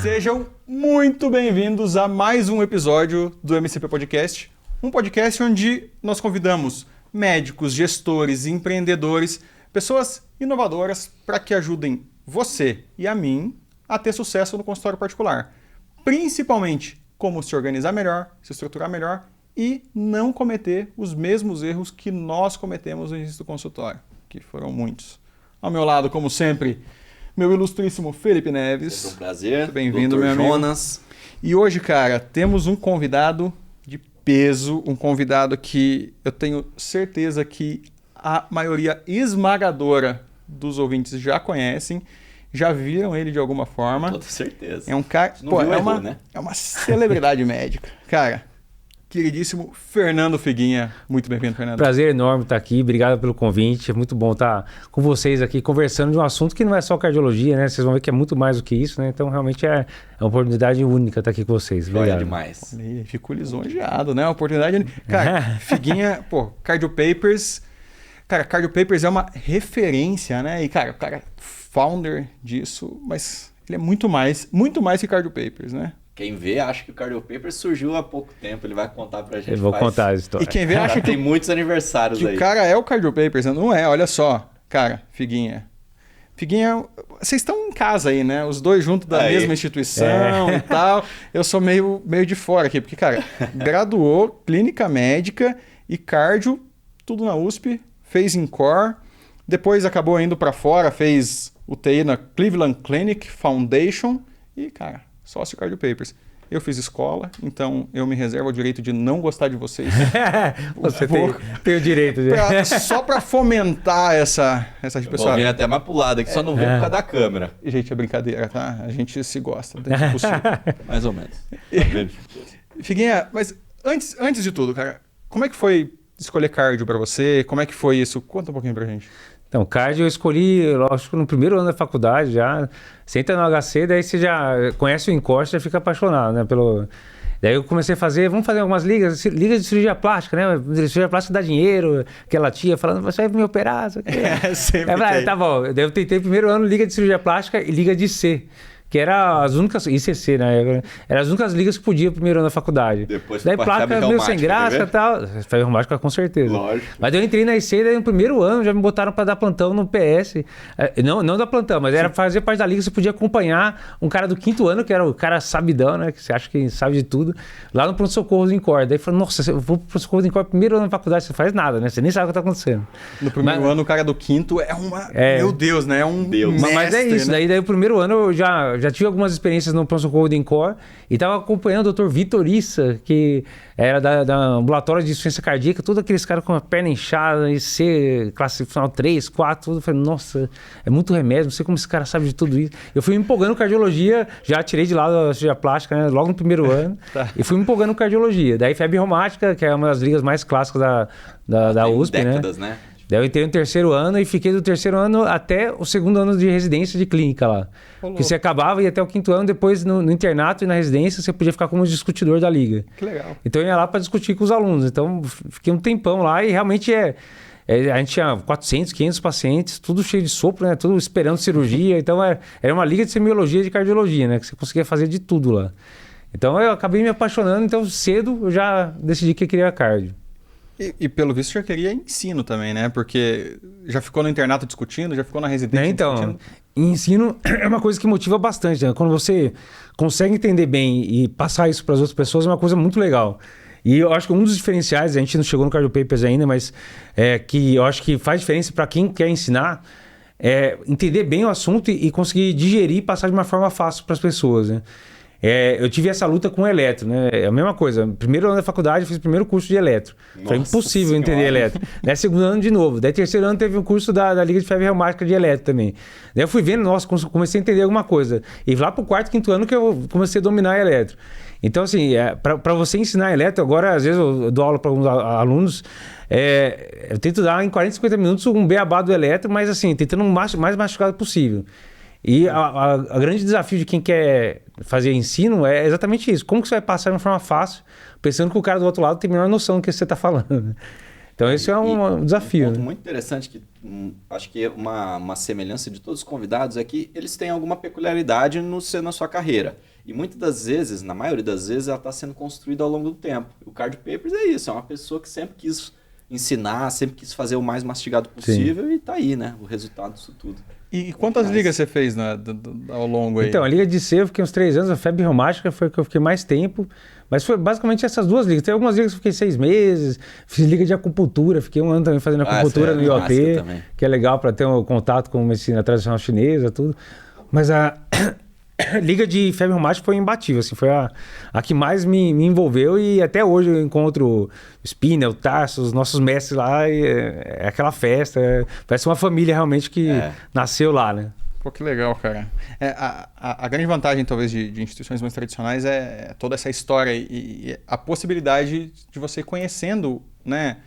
Sejam muito bem-vindos a mais um episódio do MCP Podcast, um podcast onde nós convidamos médicos, gestores, empreendedores, pessoas inovadoras para que ajudem você e a mim a ter sucesso no consultório particular. Principalmente como se organizar melhor, se estruturar melhor e não cometer os mesmos erros que nós cometemos no início do consultório, que foram muitos. Ao meu lado, como sempre, meu ilustríssimo Felipe Neves. Sempre um prazer. Muito bem-vindo, meu amigo. Jonas. E hoje, cara, temos um convidado de peso, um convidado que eu tenho certeza que a maioria esmagadora dos ouvintes já conhecem, já viram ele de alguma forma. Com toda certeza. É um cara, não viu, errou, né? É uma celebridade médica. Cara, queridíssimo Fernando Figuinha. Muito bem-vindo, Fernando. Prazer enorme estar aqui, obrigado pelo convite. É muito bom estar com vocês aqui conversando de um assunto que não é só cardiologia, né? Vocês vão ver que é muito mais do que isso, né? Então realmente é uma oportunidade única estar aqui com vocês. Obrigado. Demais. Fico lisonjeado, né? A oportunidade. Cara, Figuinha, Cardio Papers. Cara, Cardio Papers é uma referência, né? E, cara, o cara é founder disso, mas ele é muito mais que Cardio Papers, né? Quem vê acha que o Cardio Paper surgiu há pouco tempo, ele vai contar pra gente. Eu vou contar a história. E quem vê acha que tem muitos aniversários que aí. O cara é o Cardio Papers, não é? Olha só, cara, Figuinha. Figuinha, vocês estão em casa aí, né? Os dois juntos da mesma instituição e tal. Eu sou meio de fora aqui, porque, cara, graduou clínica médica e cardio, tudo na USP, fez INCOR, depois acabou indo pra fora, fez UTI na Cleveland Clinic Foundation e, cara, sócio Cardio Papers. Eu fiz escola, então eu me reservo o direito de não gostar de vocês. Você tem o direito. Só para fomentar essa pessoal. Vou vir até mais pro lado aqui, só não vê por causa da câmera. Gente, é brincadeira, tá? A gente se gosta. É possível. Mais ou menos. Figuinha, mas antes de tudo, cara, como é que foi escolher cardio para você? Como é que foi isso? Conta um pouquinho pra gente. Então, cardio eu escolhi, lógico, no primeiro ano da faculdade já. Você entra no HC, daí você já conhece o INCOR, já fica apaixonado, né? Daí eu comecei a fazer, vamos fazer algumas ligas de cirurgia plástica, né? Cirurgia plástica dá dinheiro, aquela tia falando, você vai me operar, isso aqui. Sempre tem. Tá bom, daí eu tentei primeiro ano liga de cirurgia plástica e liga de C. Que era as únicas, ICC, né? Eram as únicas ligas que podia primeiro ano da faculdade. Depois daí placa meio sem graça e tal. Foi reumática com certeza. Lógico. Mas daí eu entrei na IC, daí no primeiro ano já me botaram para dar plantão no PS. Não dar plantão, mas era fazer parte da liga, você podia acompanhar um cara do quinto ano, que era o cara sabidão, né? Que você acha que sabe de tudo, lá no pronto-socorro do INCOR. Daí falou, nossa, eu vou pro pronto-socorro do INCOR primeiro ano da faculdade, você faz nada, né? Você nem sabe o que tá acontecendo. No primeiro ano, o cara do quinto é uma... Meu Deus, né? É um mestre, mas é isso, né? daí o primeiro ano eu já tive algumas experiências no pronto-socorro do INCOR e estava acompanhando o Dr. Vitor Issa, que era da ambulatório de insuficiência cardíaca, todos aqueles caras com a perna inchada, IC, classe final 3, 4, tudo. Eu falei, nossa, é muito remédio, não sei como esse cara sabe de tudo isso. Eu fui me empolgando em cardiologia, já tirei de lado a cirurgia plástica, né, logo no primeiro ano, e fui me empolgando em cardiologia. Daí febre reumática, que é uma das ligas mais clássicas da USP, décadas, né? Daí eu entrei no terceiro ano e fiquei do terceiro ano até o segundo ano de residência de clínica lá. Porque você acabava e ia até o quinto ano, depois no internato e na residência você podia ficar como discutidor da liga. Que legal. Então eu ia lá para discutir com os alunos. Então fiquei um tempão lá e realmente a gente tinha 400, 500 pacientes, tudo cheio de sopro, né? Tudo esperando cirurgia. Então era uma liga de semiologia e de cardiologia, né? Que você conseguia fazer de tudo lá. Então eu acabei me apaixonando, então cedo eu já decidi que queria cardio. E pelo visto já queria ensino também, né? Porque já ficou no internato discutindo, já ficou na residência discutindo. Ensino é uma coisa que motiva bastante, né? Quando você consegue entender bem e passar isso para as outras pessoas é uma coisa muito legal. E eu acho que um dos diferenciais, a gente não chegou no Cardio Papers ainda, mas que eu acho que faz diferença para quem quer ensinar, é entender bem o assunto e conseguir digerir e passar de uma forma fácil para as pessoas, né? Eu tive essa luta com o eletro, né? É a mesma coisa. Primeiro ano da faculdade, eu fiz o primeiro curso de eletro. Foi impossível entender eletro. Daí segundo ano de novo. Daí terceiro ano teve um curso da Liga de Febre Reumática de eletro também. Daí eu fui vendo, nossa, comecei a entender alguma coisa. E lá pro quarto, quinto ano que eu comecei a dominar eletro. Então, assim, para você ensinar eletro, agora às vezes eu dou aula para alguns alunos, eu tento dar em 40, 50 minutos um beabá do eletro, mas assim, tentando o mais mastigado possível. E o grande desafio de quem quer fazer ensino é exatamente isso. Como que você vai passar de uma forma fácil, pensando que o cara do outro lado tem a menor noção do que você está falando. Então esse é um desafio. Um ponto muito interessante que acho que uma semelhança de todos os convidados é que eles têm alguma peculiaridade na sua carreira. E muitas das vezes, na maioria das vezes, ela está sendo construída ao longo do tempo. O Cardio Papers é isso, é uma pessoa que sempre quis ensinar, sempre quis fazer o mais mastigado possível. Sim. E tá aí, né? O resultado disso tudo. E quantas ligas você fez ao longo aí? Então, a Liga de C eu fiquei uns 3 anos, a febre reumática foi que eu fiquei mais tempo, mas foi basicamente essas 2 ligas. Tem algumas ligas que eu fiquei 6 meses, fiz liga de acupuntura, fiquei 1 ano também fazendo acupuntura no IOT, que é legal para ter um contato com medicina tradicional chinesa, tudo. Mas a Liga de febre reumática foi imbatível, assim, foi a que mais me envolveu, e até hoje eu encontro o Spinner, o Tarso, os nossos mestres lá, e é aquela festa, parece uma família realmente que nasceu lá, né? Pô, que legal, cara. A grande vantagem, talvez, de instituições mais tradicionais é toda essa história e a possibilidade de você ir conhecendo, né?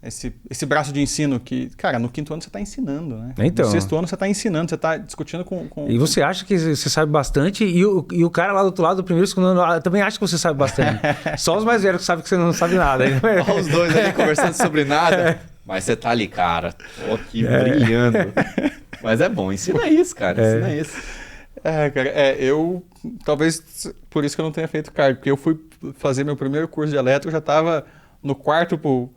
Esse braço de ensino que, cara, no 5º ano você está ensinando, né? Então, no 6º ano você está ensinando, você está discutindo com... E você acha que você sabe bastante e o cara lá do outro lado, do 1º e 2º ano, também acha que você sabe bastante. Só os mais velhos que sabem que você não sabe nada. Olha os dois ali conversando sobre nada. Mas você tá ali, cara, tô aqui brilhando. Mas é bom, ensina isso, cara, ensina isso. Cara, eu... Talvez por isso que eu não tenha feito cardio, porque eu fui fazer meu primeiro curso de elétrico, já estava... no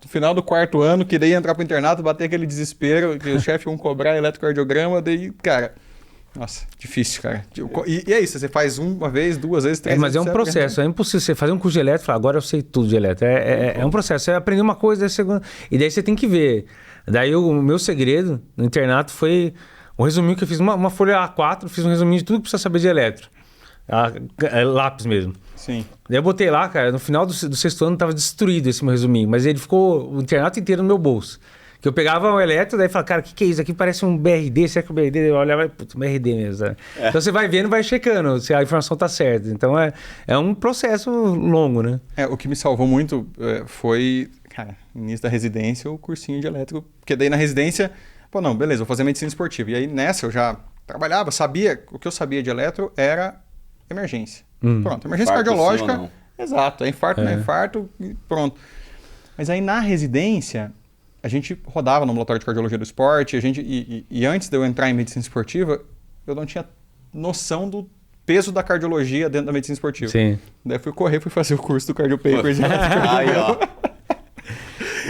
final do 4º ano, queria entrar pro internato, bater aquele desespero, que o chefe iam cobrar eletrocardiograma, daí, cara, nossa, difícil, cara. E é isso, você faz uma vez, 2 vezes, 3 vezes. Mas é um processo, é impossível você fazer um curso de elétrico e falar, agora eu sei tudo de elétrico. É um processo, você aprende uma coisa, e daí você tem que ver. Daí o meu segredo no internato foi um resuminho que eu fiz, uma folha A4, fiz um resuminho de tudo que precisa saber de elétrico. Lápis mesmo. Sim. Daí eu botei lá, cara, no final do 6º ano tava destruído esse meu resuminho, mas ele ficou o internato inteiro no meu bolso. Que eu pegava o eletro, daí falava, cara, o que é isso? Aqui parece um BRD, será que o BRD? Eu olhava, putz, BRD mesmo. Né? Então você vai vendo, vai checando se a informação tá certa. Então é um processo longo, né? O que me salvou muito foi, cara, no início da residência, o cursinho de elétrico, porque daí na residência, pô, não, beleza, vou fazer medicina esportiva. E aí nessa eu já trabalhava, o que eu sabia de eletro era emergência. Pronto, emergência infarto, cardiológica. sim, Exato, é infarto, não é infarto, e pronto. Mas aí na residência, a gente rodava no ambulatório de cardiologia do esporte, e antes de eu entrar em medicina esportiva, eu não tinha noção do peso da cardiologia dentro da medicina esportiva. Sim. Daí fui fazer o curso do Cardio Papers. Aí, ó.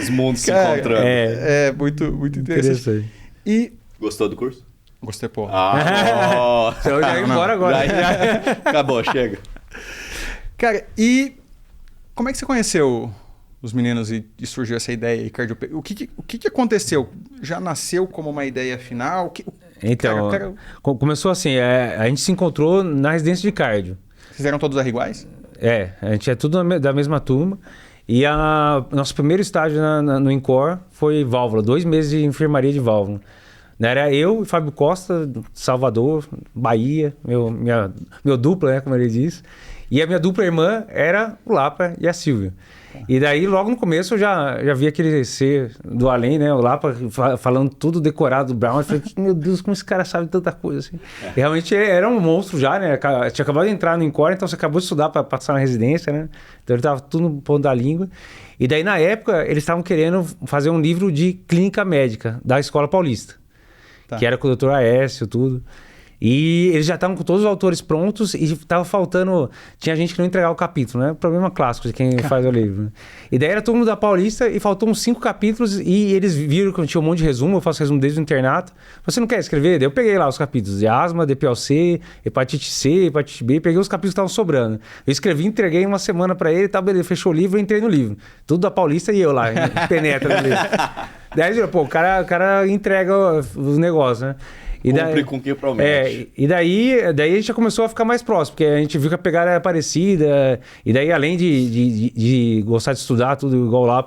Os mundos se encontrando. É muito, muito interessante. E gostou do curso? Gostei, pô. Você já ir embora agora. Acabou, chega. Cara, e como é que você conheceu os meninos e surgiu essa ideia aí, Cardio Papers? O que aconteceu? Já nasceu como uma ideia final? Então, começou assim, a gente se encontrou na residência de cardio. Vocês eram todos iguais? A gente é tudo da mesma turma. E nosso primeiro estágio no INCOR foi válvula, 2 meses de enfermaria de válvula. Era eu e Fábio Costa, Salvador, Bahia, meu dupla, né, como ele diz. E a minha dupla irmã era o Lapa e a Silvia. E daí, logo no começo, eu já vi aquele ser do além, né? O Lapa falando tudo decorado do Brown. Eu falei, meu Deus, como esse cara sabe tanta coisa assim. E realmente era um monstro já, né? Tinha acabado de entrar no INCOR, então você acabou de estudar para passar na residência, né? Então ele tava tudo no ponto da língua. E daí, na época, eles estavam querendo fazer um livro de clínica médica da Escola Paulista. Tá. Que era com o Dr. Aécio, tudo. E eles já estavam com todos os autores prontos e estava faltando... Tinha gente que não entregava o capítulo, né? Problema clássico de quem faz o livro. Né? E daí era todo mundo da Paulista e faltou uns 5 capítulos e eles viram que eu tinha um monte de resumo, eu faço resumo desde o internato. Você não quer escrever? Daí eu peguei lá os capítulos de asma, DPLC, hepatite C, hepatite B, peguei os capítulos que estavam sobrando. Eu escrevi, entreguei uma semana para ele e tal, beleza, fechou o livro e entrei no livro. Tudo da Paulista e eu lá, penetra no livro. Daí, pô, o cara entrega os negócios, né? Cumpre com o que promete. E daí a gente já começou a ficar mais próximo, porque a gente viu que a pegada era parecida. E daí, além de gostar de estudar tudo igual lá,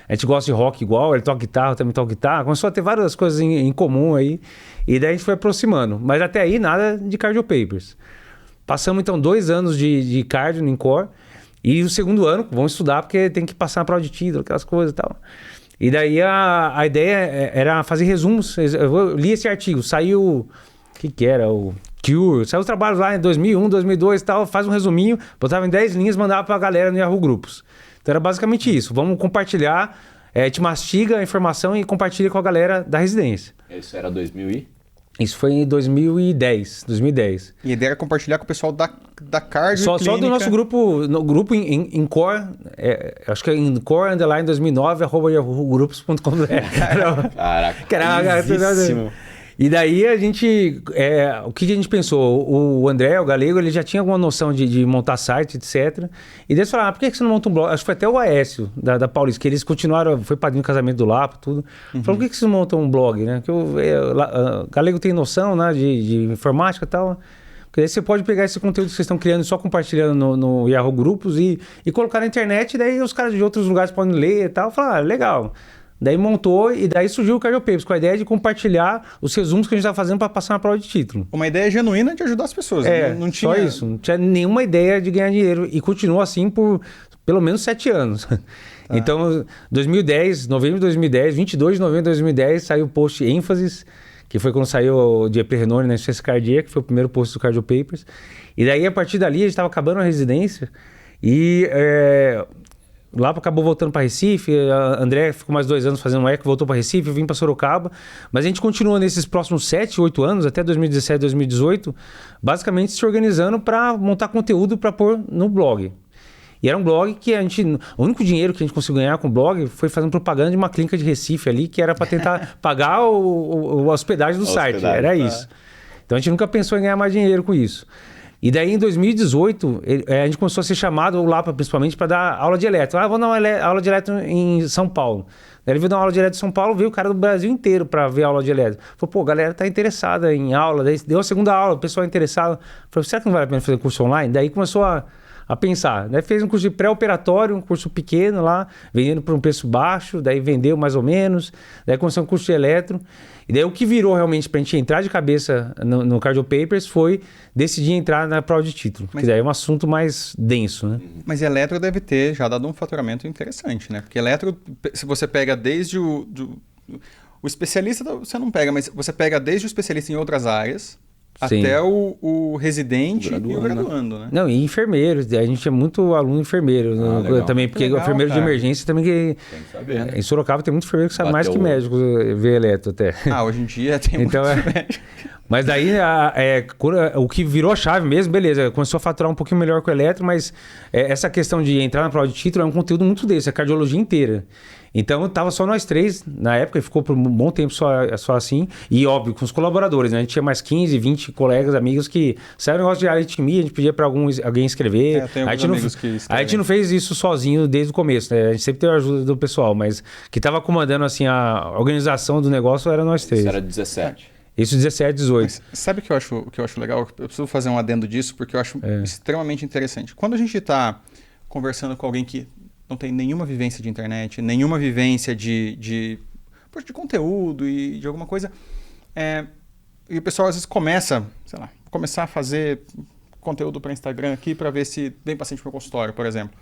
a gente gosta de rock igual, ele toca guitarra, eu também toco guitarra. Começou a ter várias coisas em comum aí. E daí a gente foi aproximando. Mas até aí, nada de Cardio Papers. Passamos, então, 2 anos de cardio no INCOR. E o segundo ano, vamos estudar, porque tem que passar na prova de título, aquelas coisas e tal. E daí a ideia era fazer resumos. Eu li esse artigo, saiu... O que era? O Cure. Saiu os trabalhos lá em 2001, 2002 e tal. Faz um resuminho, botava em 10 linhas, mandava pra galera no Yahoo Grupos. Então era basicamente isso. Vamos compartilhar te mastiga a informação e compartilha com a galera da residência. Isso era 2000 e? Isso foi em 2010. E a ideia era compartilhar com o pessoal da cardio Só clínica. do nosso grupo, no grupo em core, acho que é em core, underline 2009, @yahoo-grupos.com.br. Caraca, cravíssimo. E daí a gente, o que a gente pensou? O André, o Galego, ele já tinha alguma noção de montar site, etc. E daí eles falaram, por que você não monta um blog? Acho que foi até o Aécio, da Paulista, que eles continuaram, foi padrinho do casamento do Lapo, tudo. Falou, por que vocês não montam um blog, né? Que o Galego tem noção, né, de informática e tal. Porque daí você pode pegar esse conteúdo que vocês estão criando só compartilhando no Yahoo Grupos e colocar na internet, e daí os caras de outros lugares podem ler e tal. Falaram, legal. Daí montou e daí surgiu o Cardio Papers, com a ideia de compartilhar os resumos que a gente estava fazendo para passar na prova de título. Uma ideia genuína de ajudar as pessoas. Não tinha... só isso. Não tinha nenhuma ideia de ganhar dinheiro. E continuou assim por pelo menos 7 anos. Então, 2010, novembro de 2010, 22 de novembro de 2010, saiu o post ênfases, que foi quando saiu o de Eprenone na insuficiência cardíaca, que foi o primeiro post do Cardio Papers. E daí, a partir dali, a gente estava acabando a residência e... O Lapo acabou voltando para Recife, a André ficou mais 2 anos fazendo um eco, voltou para Recife, eu vim para Sorocaba, mas a gente continua nesses próximos 7, 8 anos, até 2017, 2018, basicamente se organizando para montar conteúdo para pôr no blog. E era um blog que o único dinheiro que a gente conseguiu ganhar com o blog foi fazendo propaganda de uma clínica de Recife ali, que era para tentar pagar a hospedagem do site, era isso. Então a gente nunca pensou em ganhar mais dinheiro com isso. E daí em 2018, a gente começou a ser chamado, o Lapa principalmente, para dar aula de eletro. Vamos dar uma aula de eletro em São Paulo. Daí ele veio dar uma aula de eletro em São Paulo, veio o cara do Brasil inteiro para ver a aula de eletro. Falou, pô, a galera tá interessada em aula. Daí deu a segunda aula, o pessoal interessado. Falou, será que não vale a pena fazer curso online? Daí começou a pensar. Daí fez um curso de pré-operatório, um curso pequeno lá, vendendo por um preço baixo, daí vendeu mais ou menos. Daí começou um curso de eletro. E daí o que virou realmente pra gente entrar de cabeça no Cardio Papers foi decidir entrar na prova de título. Porque daí é um assunto mais denso, né? Mas eletro deve ter já dado um faturamento interessante, né? Porque eletro, se você pega desde o especialista, você não pega, mas você pega desde o especialista em outras áreas... Sim. Até o residente e o graduando, né? Não, e enfermeiros. A gente é muito aluno enfermeiro também, porque legal, enfermeiro de emergência também tem que saber, né? Em Sorocaba tem muito enfermeiro que sabe mais que médico ver eletro até. Hoje em dia tem muito médico. Mas daí o que virou a chave mesmo, beleza, começou a faturar um pouquinho melhor com o eletro, mas essa questão de entrar na prova de título é um conteúdo muito desse, a cardiologia inteira. Então, tava só nós 3 na época, e ficou por um bom tempo só assim. E, óbvio, com os colaboradores, né? A gente tinha mais 15, 20 colegas, amigos que... Saiu um negócio de aritmia, a gente pedia para alguém escrever. A gente não fez isso sozinho desde o começo, né? A gente sempre teve a ajuda do pessoal, mas que tava comandando, assim, a organização do negócio era nós 3. Isso era 17. Isso 17, 18. Mas sabe o que eu acho legal? Eu preciso fazer um adendo disso, porque eu acho extremamente interessante. Quando a gente está conversando com alguém que não tem nenhuma vivência de internet, nenhuma vivência de conteúdo e de alguma coisa, e o pessoal às vezes começar a fazer conteúdo para Instagram aqui para ver se vem paciente para o consultório, por exemplo.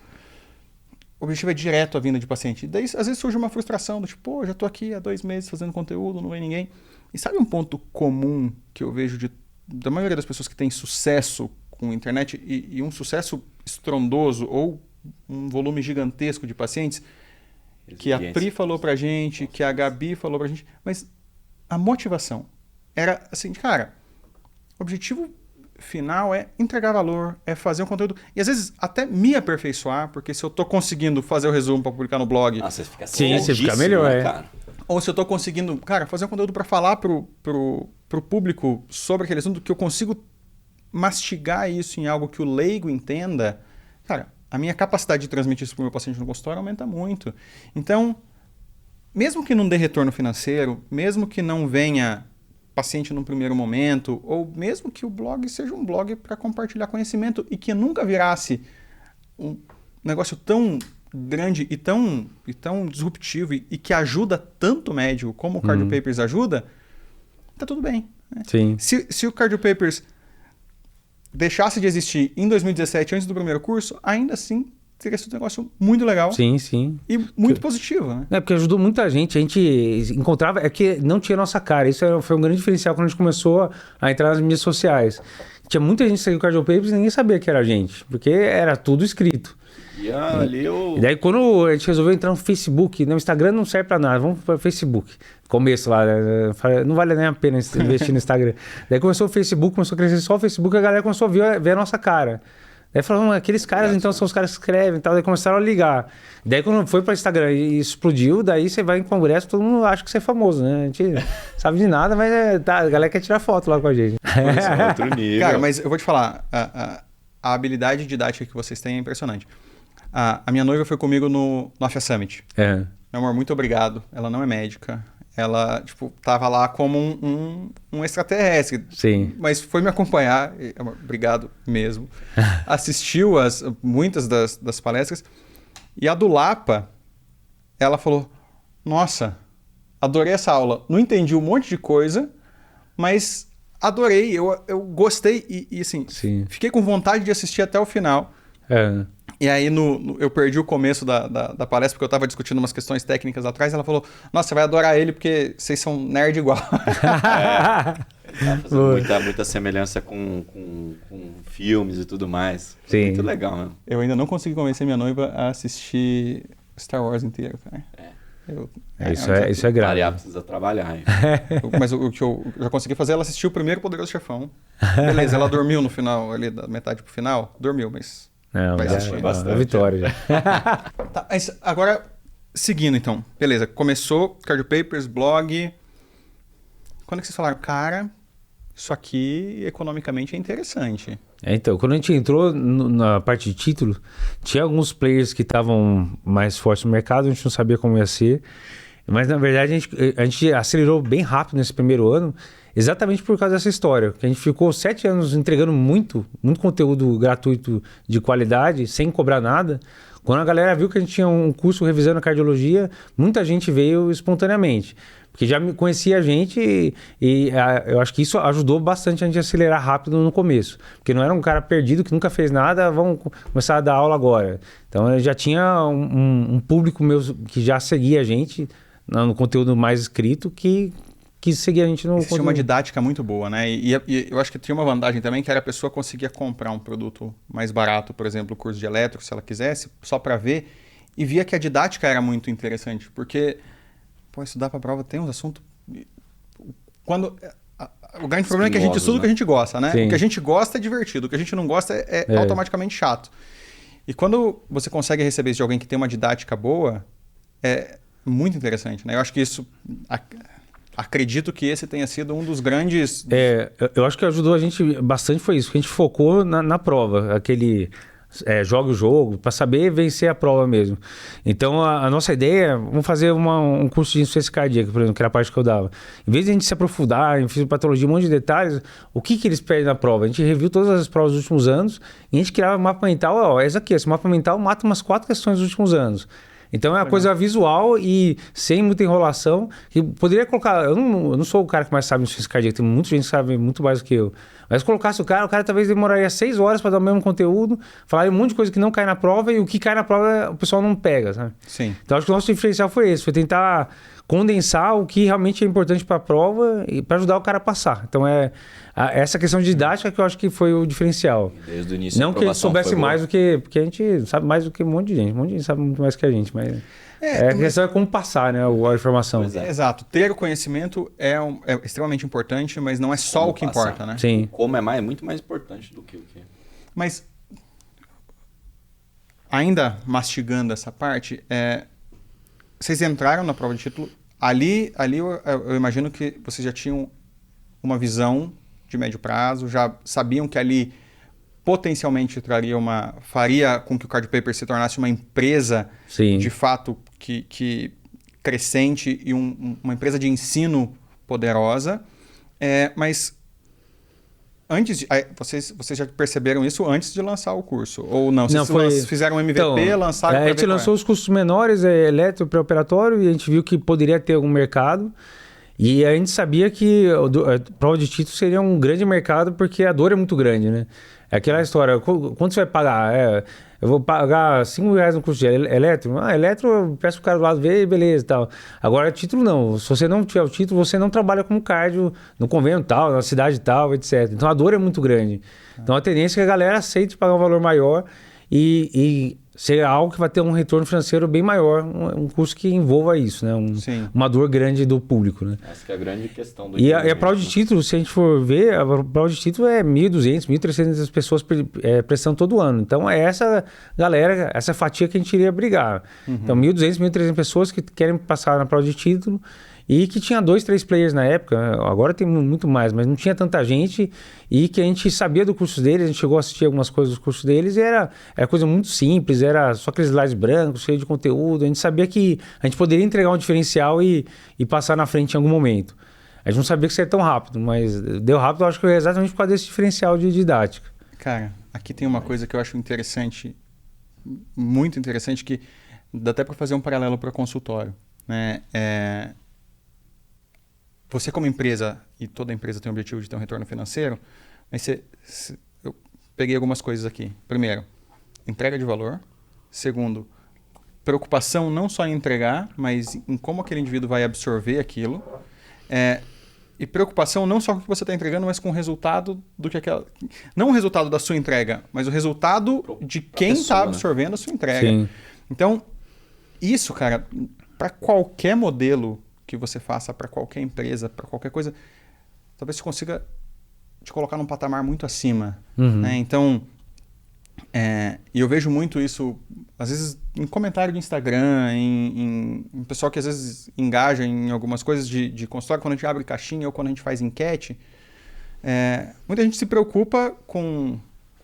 O objetivo é direto a vinda de paciente. Daí, às vezes, surge uma frustração do tipo, pô, já estou aqui há 2 meses fazendo conteúdo, não vem ninguém. E sabe um ponto comum que eu vejo da maioria das pessoas que tem sucesso com internet e um sucesso estrondoso ou um volume gigantesco de pacientes, que a Pri falou pra gente, que a Gabi falou pra gente, mas a motivação era assim, cara, o objetivo final é entregar valor, é fazer um conteúdo, e às vezes até me aperfeiçoar, porque se eu tô conseguindo fazer o resumo para publicar no blog... você fica você fica melhor, cara. Ou se eu tô conseguindo, cara, fazer um conteúdo para falar pro público sobre aquele assunto, que eu consigo mastigar isso em algo que o leigo entenda, cara, a minha capacidade de transmitir isso para o meu paciente no consultório aumenta muito. Então, mesmo que não dê retorno financeiro, mesmo que não venha paciente num primeiro momento, ou mesmo que o blog seja um blog para compartilhar conhecimento e que nunca virasse um negócio tão grande e tão disruptivo e que ajuda tanto o médico como o Cardio Papers ajuda, tá tudo bem. Né? Sim. Se o Cardio Papers deixasse de existir em 2017, antes do primeiro curso, ainda assim teria sido um negócio muito legal. Sim, sim. E muito positivo, né? Porque ajudou muita gente. A gente encontrava... É que não tinha nossa cara. Isso foi um grande diferencial quando a gente começou a entrar nas mídias sociais. tinha muita gente que seguia o Cardio Papers e ninguém sabia que era a gente, porque era tudo escrito. E ali E daí quando a gente resolveu entrar no Facebook, no Instagram não serve pra nada, vamos para Facebook. Começo lá, né? Não vale nem a pena investir no Instagram. Daí começou o Facebook, começou a crescer só o Facebook, a galera começou a ver a nossa cara. Daí falaram, aqueles caras então são os caras que escrevem e tal, daí começaram a ligar. Daí quando foi para Instagram e explodiu, daí você vai em congresso, todo mundo acha que você é famoso, né? A gente sabe de nada, mas a galera quer tirar foto lá com a gente. é outro nível. Cara, mas eu vou te falar, a habilidade didática que vocês têm é impressionante. A minha noiva foi comigo no Nossa Summit. É. Meu amor, muito obrigado. Ela não é médica. Ela, tipo, tava lá como um extraterrestre. Sim. Mas foi me acompanhar. Amor, obrigado mesmo. Assistiu muitas das palestras. E a do Lapa, ela falou, nossa, adorei essa aula. Não entendi um monte de coisa, mas adorei. Eu gostei e assim, Sim. fiquei com vontade de assistir até o final. É. E aí eu perdi o começo da palestra, porque eu estava discutindo umas questões técnicas lá atrás, e ela falou, nossa, você vai adorar ele, porque vocês são nerd igual. Tá fazendo muita semelhança com filmes e tudo mais. Sim. Muito legal, né? Eu ainda não consegui convencer minha noiva a assistir Star Wars inteiro, cara. Isso é grave. Maria precisa trabalhar, hein? Mas o que eu já consegui fazer, ela assistiu o primeiro Poderoso Chefão. Beleza, ela dormiu no final, ali da metade pro final. Dormiu, mas... Não, Vai assistir bastante. É vitória já. Tá, mas agora, seguindo então. Beleza, começou Cardio Papers, blog. Quando que vocês falaram, cara, isso aqui economicamente é interessante. Então, quando a gente entrou na parte de título, tinha alguns players que estavam mais fortes no mercado, a gente não sabia como ia ser. Mas, na verdade, a gente acelerou bem rápido nesse primeiro ano, exatamente por causa dessa história. Que a gente ficou 7 anos entregando muito conteúdo gratuito de qualidade, sem cobrar nada. Quando a galera viu que a gente tinha um curso revisando a cardiologia, muita gente veio espontaneamente. Porque já conhecia a gente e eu acho que isso ajudou bastante a gente a acelerar rápido no começo. Porque não era um cara perdido que nunca fez nada, vamos começar a dar aula agora. Então eu já tinha um público meu que já seguia a gente no conteúdo mais escrito que seguia a gente no Existia conteúdo. uma didática muito boa, né? E eu acho que tinha uma vantagem também, que era a pessoa conseguia comprar um produto mais barato, por exemplo, o curso de eletro, se ela quisesse, só para ver, e via que a didática era muito interessante, porque, estudar para prova tem uns assuntos... O grande problema é que a gente estuda o que a gente gosta, né? Sim. O que a gente gosta é divertido, o que a gente não gosta é automaticamente chato. E quando você consegue receber isso de alguém que tem uma didática boa, é muito interessante, né? Eu acho que isso... Acredito que esse tenha sido um dos grandes... Eu acho que ajudou a gente bastante foi isso, que a gente focou na prova, aquele joga o jogo, para saber vencer a prova mesmo. Então a nossa ideia, vamos fazer um curso de insuficiência cardíaca, por exemplo, que era a parte que eu dava. Em vez de a gente se aprofundar em fisiopatologia, um monte de detalhes, o que eles pedem na prova? A gente reviu todas as provas dos últimos anos e a gente criava um mapa mental, esse mapa mental mata umas 4 questões dos últimos anos. Então é uma coisa visual e sem muita enrolação. Que poderia colocar... Eu não sou o cara que mais sabe insuficiência cardíaca, tem muita gente que sabe muito mais do que eu. Mas se colocasse o cara talvez demoraria 6 horas para dar o mesmo conteúdo, falaria um monte de coisa que não cai na prova e o que cai na prova o pessoal não pega, sabe? Sim. Então acho que o nosso diferencial foi esse, foi tentar condensar o que realmente é importante para a prova e para ajudar o cara a passar. Então essa questão de didática que eu acho que foi o diferencial. Desde o início não que ele soubesse mais do que... Porque a gente sabe mais do que um monte de gente. Um monte de gente sabe muito mais que a gente, mas... a questão é como passar, né, a informação. Exato. Ter o conhecimento é extremamente importante, mas não é só como o que passar. importa, né? Sim. Como é muito mais importante do que o que. Mas, ainda mastigando essa parte, vocês entraram na prova de título. Ali eu imagino que vocês já tinham uma visão de médio prazo, já sabiam que ali potencialmente faria com que o Cardio Paper se tornasse uma empresa Sim. de fato que crescente e uma empresa de ensino poderosa. Mas vocês já perceberam isso antes de lançar o curso? Ou não? Vocês fizeram um MVP, lançaram... A gente lançou os cursos menores, eletro, pré-operatório, e a gente viu que poderia ter algum mercado. E a gente sabia que a prova de título seria um grande mercado porque a dor é muito grande, né? É aquela história, quanto você vai pagar? Eu vou pagar R$5.000 no curso de eletro. Eletro, eu peço pro cara do lado ver, beleza e tal. Agora, título não. Se você não tiver o título, você não trabalha como cardio no convênio tal, na cidade tal, etc. Então, a dor é muito grande. Então, a tendência é que a galera aceite pagar um valor maior e ser algo que vai ter um retorno financeiro bem maior, um curso que envolva isso, né? Uma dor grande do público, né? Essa que é a grande questão do E a prova de título, se a gente for ver, a prova de título é 1.200, 1.300 pessoas prestando todo ano. Então é essa galera, essa fatia que a gente iria brigar. Então 1.200, 1.300 pessoas que querem passar na prova de título e que tinha 2, 3 players na época. Agora tem muito mais, mas não tinha tanta gente e que a gente sabia do curso deles, a gente chegou a assistir algumas coisas dos cursos deles e era coisa muito simples, era só aqueles slides brancos, cheio de conteúdo. A gente sabia que a gente poderia entregar um diferencial e passar na frente em algum momento. A gente não sabia que seria tão rápido, mas deu rápido, eu acho que exatamente por causa desse diferencial de didática. Cara, aqui tem uma coisa que eu acho interessante, muito interessante, que dá até para fazer um paralelo para consultório, né? Você como empresa, e toda empresa tem o objetivo de ter um retorno financeiro, mas eu peguei algumas coisas aqui. Primeiro, entrega de valor. Segundo, preocupação não só em entregar, mas em como aquele indivíduo vai absorver aquilo. E preocupação não só com o que você está entregando, mas com o resultado do que aquela... Não o resultado da sua entrega, mas o resultado de quem está absorvendo a sua entrega. Sim. Então, isso, cara, para qualquer modelo que você faça, para qualquer empresa, para qualquer coisa, talvez você consiga te colocar num patamar muito acima. Né? Então, e eu vejo muito isso, às vezes, em comentário de Instagram, em pessoal que às vezes engaja em algumas coisas de consultório, quando a gente abre caixinha ou quando a gente faz enquete. Muita gente se preocupa com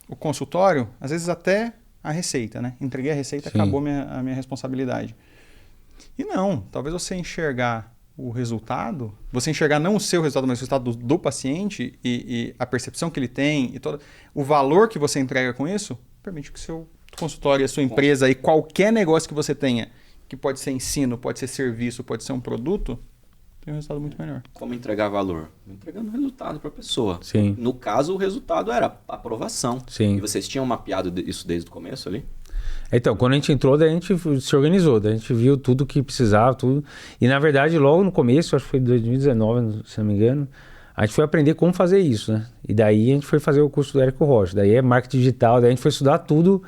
o consultório, às vezes até a receita, né? Entreguei a receita, acabou a minha responsabilidade. E não, talvez você enxergar o resultado, você enxergar não o seu resultado, mas o resultado do paciente e a percepção que ele tem, e o valor que você entrega com isso, permite que o seu consultório, a sua empresa e qualquer negócio que você tenha, que pode ser ensino, pode ser serviço, pode ser um produto, tem um resultado muito melhor. Como entregar valor? Entregando resultado para a pessoa. Sim. No caso, o resultado era aprovação. Sim. E vocês tinham mapeado isso desde o começo ali? Então, quando a gente entrou, daí a gente se organizou, daí a gente viu tudo que precisava, tudo. E, na verdade, logo no começo, acho que foi em 2019, se não me engano, a gente foi aprender como fazer isso, né? E daí a gente foi fazer o curso do Érico Rocha. Daí é marketing digital, daí a gente foi estudar tudo,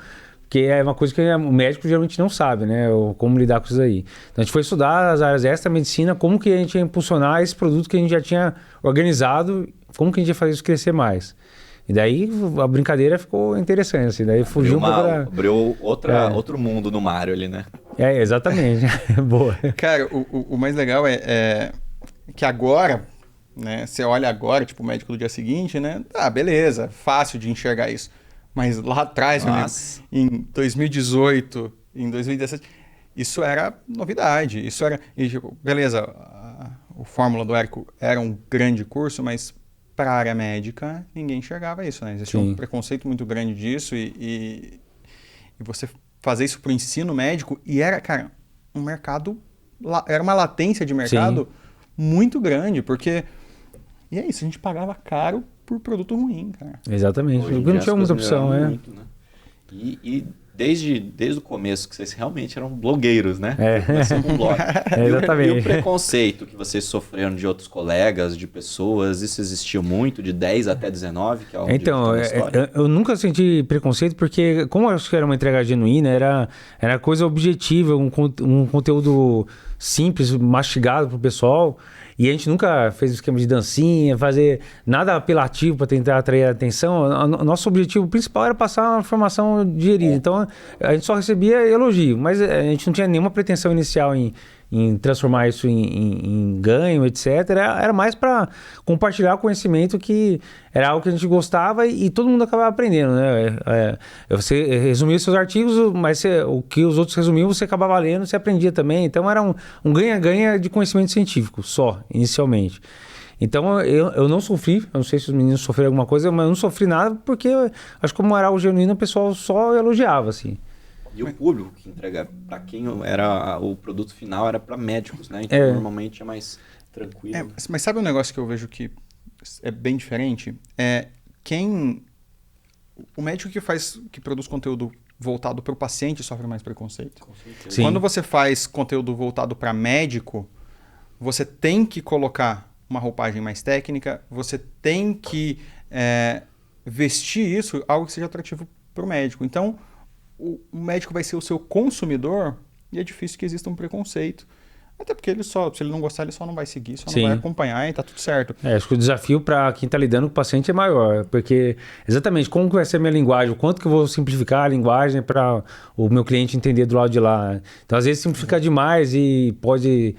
que é uma coisa que o médico geralmente não sabe, né? Como lidar com isso aí. Então, a gente foi estudar as áreas extra medicina, como que a gente ia impulsionar esse produto que a gente já tinha organizado, como que a gente ia fazer isso crescer mais. E daí a brincadeira ficou interessante, assim, daí fugiu abriu outro mundo no Mário ali, né? Exatamente. Boa. Cara, o mais legal é que agora, né, você olha agora, tipo o médico do dia seguinte, né? Tá, beleza, fácil de enxergar isso. Mas lá atrás, meu amigo, em 2018, em 2017, isso era novidade. Isso era... E, tipo, beleza, o Fórmula do Érico era um grande curso, mas para a área médica, ninguém enxergava isso, né? Existia um preconceito muito grande disso e você fazer isso para o ensino médico e era, cara, um mercado... Era uma latência de mercado muito grande, porque... E é isso, a gente pagava caro por produto ruim, cara. Exatamente, porque não tinha muita opção, muito, né? E desde o começo, que vocês realmente eram blogueiros, né? Começou com um blog. Exatamente. E o preconceito que vocês sofreram de outros colegas, de pessoas, isso existiu muito, de 10 até 19, que é onde então, eu nunca senti preconceito, porque como eu acho que era uma entrega genuína, era coisa objetiva, um conteúdo simples, mastigado pro pessoal. E a gente nunca fez esquema de dancinha, fazer nada apelativo para tentar atrair a atenção. O nosso objetivo principal era passar uma informação digerida. Então, a gente só recebia elogio, mas a gente não tinha nenhuma pretensão inicial em transformar isso em ganho, etc. Era mais para compartilhar o conhecimento, que era algo que a gente gostava e todo mundo acabava aprendendo, né? Você resumia seus artigos, mas o que os outros resumiam, você acabava lendo, você aprendia também. Então era um ganha-ganha de conhecimento científico, só, inicialmente. Então eu não sofri, eu não sei se os meninos sofreram alguma coisa, mas eu não sofri nada, porque acho que como era algo genuíno, o pessoal só elogiava, assim. E o público que entrega, para quem era o produto final, era para médicos, né? Então normalmente é mais tranquilo. Mas sabe um negócio que eu vejo que é bem diferente? Quem o médico que produz conteúdo voltado para o paciente sofre mais preconceito. Sim. Quando você faz conteúdo voltado para médico, você tem que colocar uma roupagem mais técnica, você tem que vestir isso algo que seja atrativo para o médico. Então, o médico vai ser o seu consumidor e é difícil que exista um preconceito. Até porque se ele não gostar, ele só não vai seguir, só Sim. não vai acompanhar e tá tudo certo. Acho que o desafio para quem está lidando com o paciente é maior, porque exatamente como que vai ser a minha linguagem, o quanto que eu vou simplificar a linguagem para o meu cliente entender do lado de lá. Então, às vezes, simplifica demais e pode...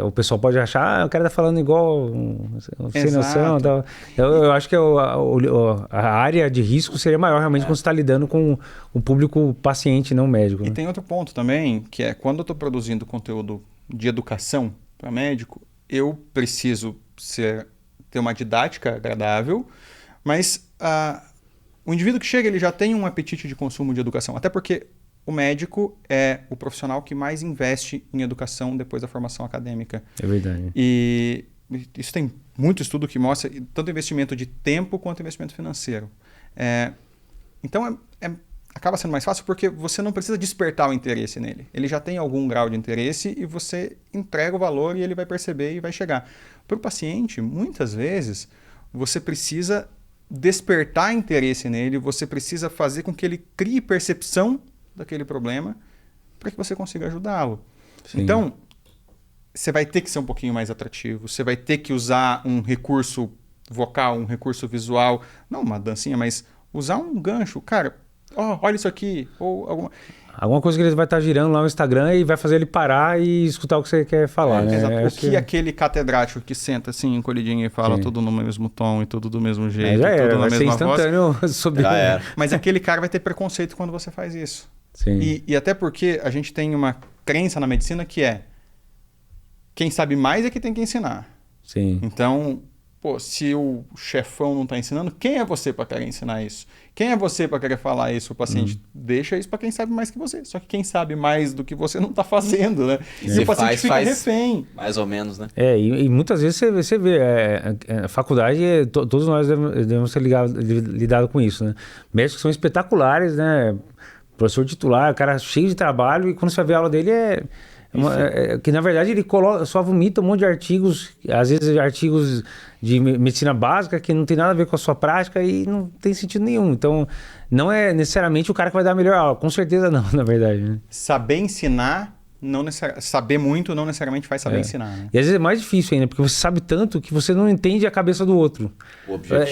o pessoal pode achar, o cara tá falando igual, sem noção. Tal. Eu acho que a área de risco seria maior realmente quando você está lidando com o público paciente, não médico. E né? tem outro ponto também, que é quando eu estou produzindo conteúdo de educação para médico, eu preciso ter uma didática agradável, mas o indivíduo que chega, ele já tem um apetite de consumo de educação, até porque o médico é o profissional que mais investe em educação depois da formação acadêmica. É verdade. E isso tem muito estudo que mostra tanto investimento de tempo quanto investimento financeiro. Então, acaba sendo mais fácil porque você não precisa despertar o interesse nele. Ele já tem algum grau de interesse e você entrega o valor e ele vai perceber e vai chegar. Para o paciente, muitas vezes, você precisa despertar interesse nele, você precisa fazer com que ele crie percepção daquele problema para que você consiga ajudá-lo. Sim. Então, você vai ter que ser um pouquinho mais atrativo, você vai ter que usar um recurso vocal, um recurso visual, não uma dancinha, mas usar um gancho. Cara, olha isso aqui, ou alguma coisa que ele vai estar girando lá no Instagram e vai fazer ele parar e escutar o que você quer falar, né? Exato. Acho O que aquele catedrático que senta assim, encolhidinho e fala tudo no mesmo tom e tudo do mesmo jeito, já tudo na vai ser mesma voz. instantâneo sobre... Mas aquele cara vai ter preconceito quando você faz isso. Sim. E até porque a gente tem uma crença na medicina que quem sabe mais é que tem que ensinar. Sim. Então, se o chefão não está ensinando, quem é você para querer ensinar isso? Quem é você para querer falar isso para o paciente? Deixa isso para quem sabe mais que você. Só que quem sabe mais do que você não está fazendo, né? E o paciente fica refém. Mais ou menos, né? E muitas vezes você vê, a faculdade, todos nós devemos ser lidado com isso, né? Médicos são espetaculares, né? Professor titular, cara cheio de trabalho, e quando você vai ver a aula dele que na verdade ele só vomita um monte de artigos, às vezes artigos de medicina básica que não tem nada a ver com a sua prática e não tem sentido nenhum. Então, não é necessariamente o cara que vai dar a melhor aula, com certeza não, na verdade. Né? Saber ensinar, saber muito não necessariamente faz saber ensinar. Né? E às vezes é mais difícil ainda, porque você sabe tanto que você não entende a cabeça do outro.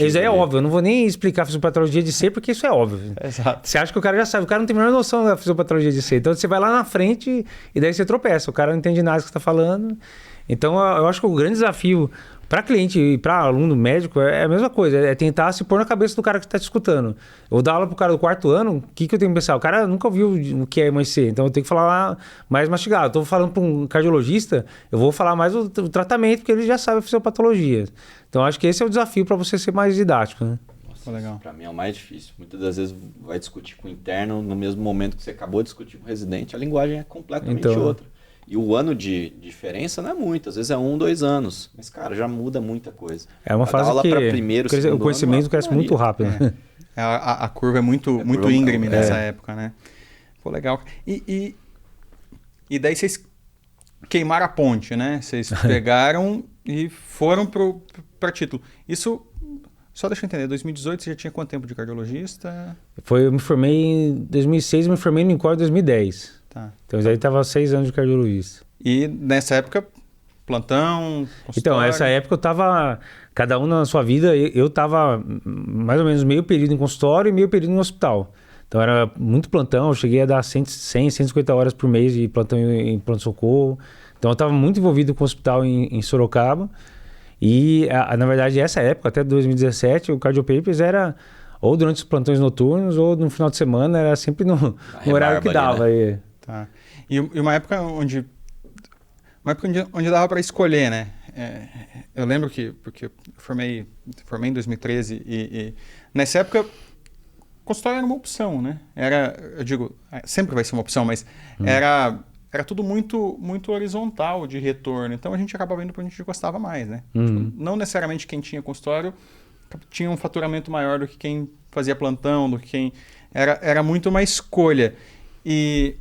Isso é óbvio, eu não vou nem explicar a fisiopatologia de ser, porque isso é óbvio. Exato. Você acha que o cara já sabe, o cara não tem a menor noção da fisiopatologia de ser. Então você vai lá na frente e daí você tropeça, o cara não entende nada do que você está falando. Então eu acho que o grande desafio para cliente e para aluno médico é a mesma coisa, é tentar se pôr na cabeça do cara que está te escutando. Eu vou dar aula pro cara do 4º ano, o que eu tenho que pensar? O cara nunca ouviu o que é MSC, então eu tenho que falar mais mastigado. Estou falando para um cardiologista, eu vou falar mais o tratamento, porque ele já sabe a fisiopatologia. Então acho que esse é o desafio para você ser mais didático, né? Legal. Para mim é o mais difícil. Muitas das vezes vai discutir com o interno, no mesmo momento que você acabou de discutir com o residente, a linguagem é completamente outra. E o ano de diferença não é muito, às vezes é 1, 2 anos. Mas, cara, já muda muita coisa. É uma fase aula que primeiro, o conhecimento cresce muito rápido. A curva é muito íngreme nessa época, né? Pô, legal. E daí vocês queimaram a ponte, né? Vocês pegaram e foram para título. Isso, só deixa eu entender, 2018 você já tinha quanto tempo de cardiologista? Eu me formei em 2006, eu me formei no INCOR em 2010. Tá. Então, aí estava 6 anos de cardiologista. E nessa época, plantão, consultório? Então, nessa época eu estava, cada um na sua vida, eu estava mais ou menos meio período em consultório e meio período no hospital. Então, era muito plantão, eu cheguei a dar 100, 150 horas por mês de plantão em pronto-socorro. Então, eu estava muito envolvido com o hospital em Sorocaba. E, na verdade, essa época, até 2017, o Cardio Papers era ou durante os plantões noturnos ou no final de semana, era sempre no horário que dava. Ali, né? Tá. E uma época onde dava para escolher, né? Eu lembro porque eu formei em 2013 e nessa época consultório era uma opção, né? Eu digo, sempre vai ser uma opção, mas era tudo muito, muito horizontal de retorno. Então a gente acabava indo para onde a gente gostava mais, né? Tipo, não necessariamente quem tinha consultório tinha um faturamento maior do que quem fazia plantão, do que quem... Era muito uma escolha. E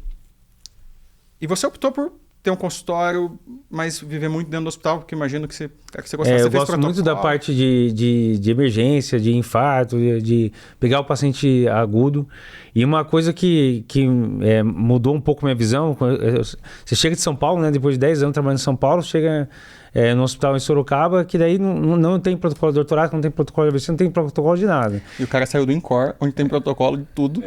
você optou por ter um consultório, mas viver muito dentro do hospital, porque imagino que você gostasse. Eu gosto muito da parte de emergência, de infarto, de pegar o paciente agudo. E uma coisa que mudou um pouco minha visão, você chega de São Paulo, né? Depois de 10 anos trabalhando em São Paulo, chega no hospital em Sorocaba, que daí não tem protocolo de doutorado, não tem protocolo de AVC, não tem protocolo de nada. E o cara saiu do INCOR, onde tem protocolo de tudo.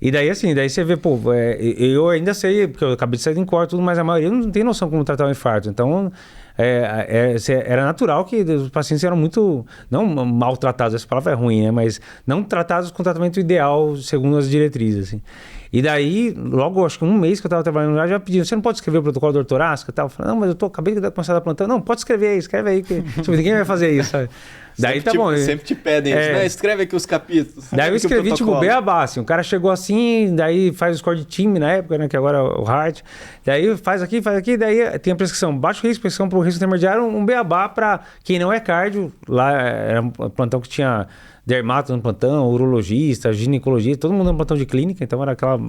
E daí assim, daí você vê, pô, eu ainda sei, porque eu acabei de sair do INCOR e tudo, mas a maioria não tem noção como tratar um infarto. Então, era natural que os pacientes eram muito, não maltratados, essa palavra é ruim, né? Mas não tratados com o tratamento ideal, segundo as diretrizes, assim. E daí, logo, acho que um mês que eu estava trabalhando lá, já pediram, você não pode escrever o protocolo de ortorácica e tal? Eu falei, não, mas acabei de começar a dar plantão. Não, pode escrever aí, escreve aí, que ninguém vai fazer isso, sabe? Daí tá bom. Sempre te pedem isso, né? Escreve aqui os capítulos. Daí eu escrevi tipo beabá, assim. O cara chegou assim, daí faz o score de time na época, né? Que agora é o Hart. Daí faz aqui, daí tem a prescrição baixo risco, prescrição para o risco intermediário, um beabá para quem não é cardio. Lá era um plantão que tinha dermato no plantão, urologista, ginecologista, todo mundo no plantão de clínica, então era aquela...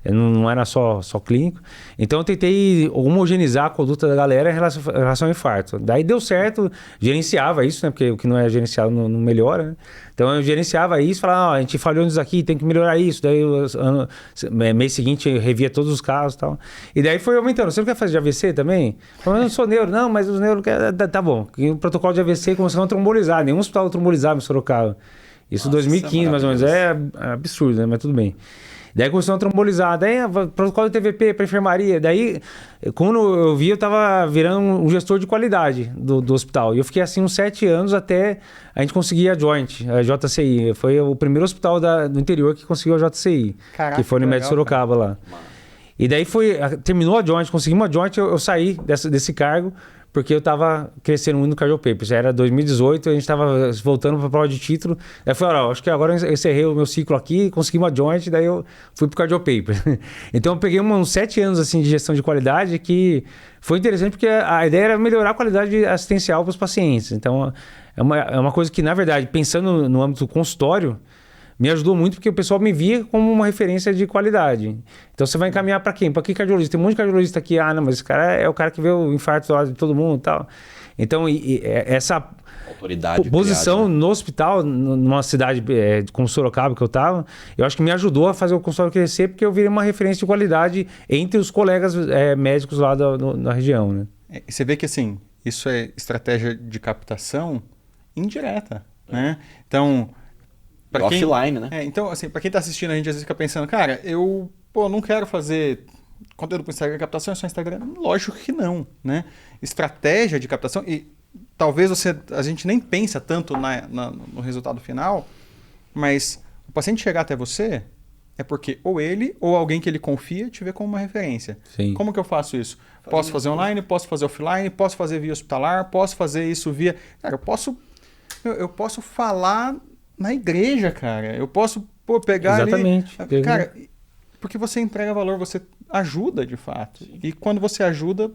Não era só clínico. Então eu tentei homogeneizar a conduta da galera em relação ao infarto. Daí deu certo, gerenciava isso, né? Porque o que não é gerenciado não melhora, né? Então eu gerenciava isso, falava, a gente falhou nisso aqui, tem que melhorar isso. Daí mês seguinte eu revia todos os casos e tal. E daí foi aumentando. Você não quer fazer de AVC também? Eu não sou neuro, não, mas os neuro... Tá bom. E o protocolo de AVC começou a trombolizar. Nenhum hospital trombolizava em Sorocaba. Isso em 2015, mais ou menos. É absurdo, né? Mas tudo bem. Daí começou a trombolizar. Daí protocolo de TVP para enfermaria. Daí, quando eu vi, eu estava virando um gestor de qualidade do hospital. E eu fiquei assim uns 7 anos até a gente conseguir a Joint, a JCI. Foi o primeiro hospital do interior que conseguiu a JCI. Caraca, que foi no Médico Sorocaba lá. E daí terminou a Joint, conseguimos a Joint, eu saí desse cargo, porque eu estava crescendo muito no Cardio Papers. Já era 2018, a gente estava voltando para a prova de título. Daí eu falei, acho que agora eu encerrei o meu ciclo aqui, consegui uma Joint, daí eu fui para o Cardio Papers. Então eu peguei uns 7 anos assim, de gestão de qualidade, que foi interessante porque a ideia era melhorar a qualidade assistencial para os pacientes. Então é uma coisa que, na verdade, pensando no âmbito consultório, me ajudou muito porque o pessoal me via como uma referência de qualidade. Então você vai encaminhar para quem? Para que cardiologista? Tem um monte de cardiologista aqui, não, mas esse cara é o cara que vê o infarto lá de todo mundo e tal. Então essa autoridade posição criada, né? No hospital, numa cidade como Sorocaba que eu estava, eu acho que me ajudou a fazer o consultório crescer porque eu virei uma referência de qualidade entre os colegas médicos lá da região, né? E você vê que assim, isso é estratégia de captação indireta, né? Então... offline, né? Então, assim, para quem está assistindo, a gente às vezes fica pensando, cara, eu não quero fazer conteúdo para Instagram, captação é só Instagram. Lógico que não, né? Estratégia de captação, e talvez a gente nem pensa tanto no resultado final, mas o paciente chegar até você é porque ou ele ou alguém que ele confia te vê como uma referência. Sim. Como que eu faço isso? Posso fazer online, posso fazer offline, posso fazer via hospitalar, posso fazer isso via... Cara, eu posso falar... na igreja, cara. Eu posso pegar exatamente. Ali... Cara, porque você entrega valor, você ajuda de fato. Sim. E quando você ajuda,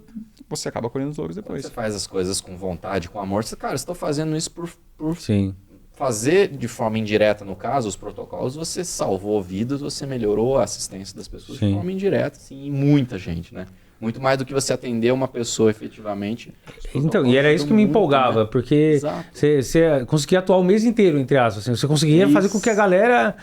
você acaba colhendo os louros depois. Quando você faz as coisas com vontade, com amor, você está fazendo isso por Sim. fazer de forma indireta, no caso, os protocolos, você salvou vidas, você melhorou a assistência das pessoas. Sim. De forma indireta, sim, e muita gente, né? Muito mais do que você atender uma pessoa efetivamente. Então, e era isso que me empolgava, né? Porque você conseguia atuar o mês inteiro, entre aspas. Assim, você conseguia fazer com que a galera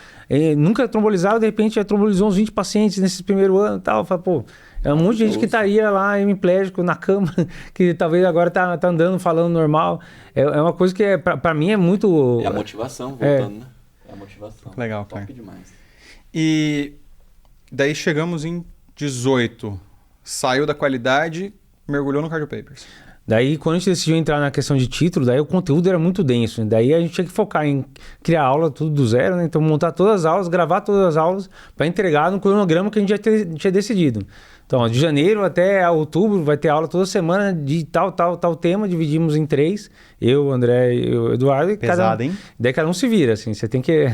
nunca trombolizava, de repente trombolizou uns 20 pacientes nesse primeiro ano e tal. Fala, pô, é um monte de gente que estaria lá hemiplégico na cama, que talvez agora tá andando, falando normal. É uma coisa que para mim é muito... É a motivação, voltando, né? É a motivação. Legal, cara. Top demais. E daí chegamos em 18. Saiu da qualidade, mergulhou no Cardio Papers. Daí, quando a gente decidiu entrar na questão de título, daí o conteúdo era muito denso. Daí a gente tinha que focar em criar aula tudo do zero, né? Então montar todas as aulas, gravar todas as aulas para entregar no cronograma que a gente já tinha decidido. Então, de janeiro até outubro vai ter aula toda semana de tal tema, dividimos em 3. Eu, o André e o Eduardo. Pesado, hein? Daí cada um se vira, assim. Você tem que...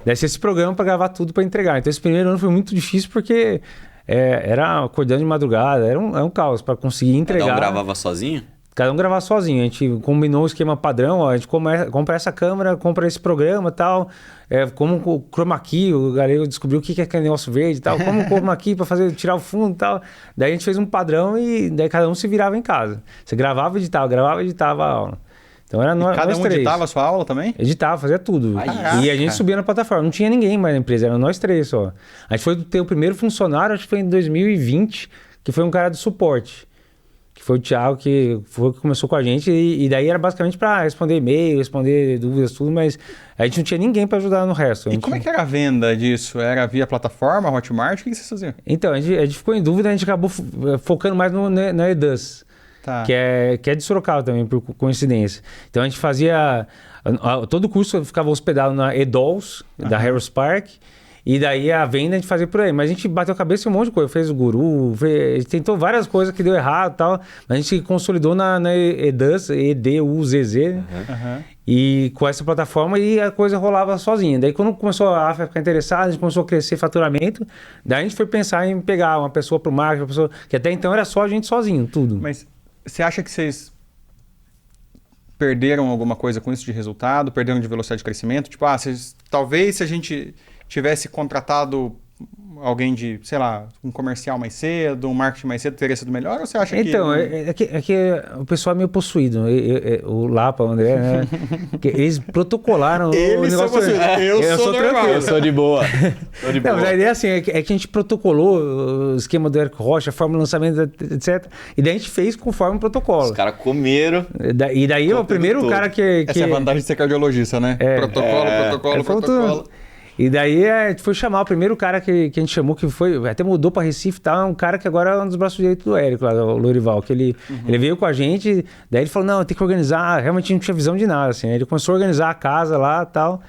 Deve ser esse programa para gravar tudo para entregar. Então esse primeiro ano foi muito difícil porque... era acordando de madrugada, era um caus para conseguir entregar. Cada um gravava sozinho? cada um gravar sozinho. A gente combinou um esquema padrão, ó, a gente compra essa câmera, compra esse programa e tal. Como o chroma key, o galego descobriu o que é aquele negócio verde e tal. Como o chroma key para tirar o fundo e tal. Daí a gente fez um padrão e daí cada um se virava em casa. Você gravava e editava a aula. Então era nós cada um três. editava a sua aula também? Editava, fazia tudo. Caraca. E a gente subia na plataforma. Não tinha ninguém mais na empresa, era nós três só. A gente foi ter o primeiro funcionário, acho que foi em 2020, que foi um cara de suporte. Que foi o Thiago, que começou com a gente. E daí era basicamente para responder e-mail, responder dúvidas, tudo. Mas a gente não tinha ninguém para ajudar no resto. E como é que era a venda disso? Era via plataforma, Hotmart? O que vocês faziam? Então, a gente ficou em dúvida, a gente acabou focando mais na EDUS. Tá. Que é de Sorocaba também, por coincidência. Então a gente fazia... Todo o curso ficava hospedado na EDOLS, da Harris Park. E daí a venda a gente fazia por aí. Mas a gente bateu a cabeça em um monte de coisa. Fez o Guru, a gente tentou várias coisas que deu errado e tal. Mas a gente consolidou na EDUS, EDUZZ. E com essa plataforma e a coisa rolava sozinha. Daí quando começou a AFA ficar interessada, a gente começou a crescer faturamento. Daí a gente foi pensar em pegar uma pessoa pro marketing, uma pessoa... Que até então era só a gente sozinho, tudo. Mas você acha que vocês perderam alguma coisa com isso de resultado? Perderam de velocidade de crescimento? Tipo, talvez se a gente tivesse contratado alguém de, sei lá, um comercial mais cedo, um marketing mais cedo, teria sido melhor? Ou você acha que... Então, é que o pessoal é meio possuído. O Lapa, o André, né? Eles protocolaram o negócio. Eu sou normal. Eu sou de boa. Tô de boa. Não, mas a ideia assim, é que a gente protocolou o esquema do Érico Rocha, a forma de lançamento, etc. E daí a gente fez conforme o protocolo. Os caras comeram. E daí o primeiro todo. cara que... Essa é a vantagem de ser cardiologista, né? Protocolo. E daí a gente foi chamar o primeiro cara que a gente chamou, que foi, até mudou para Recife, tá? Um cara que agora é um dos braços direitos do Érico, lá, o Lorival, que ele veio com a gente, daí ele falou, não, tem que organizar, realmente não tinha visão de nada, assim. Aí ele começou a organizar a casa lá e tal,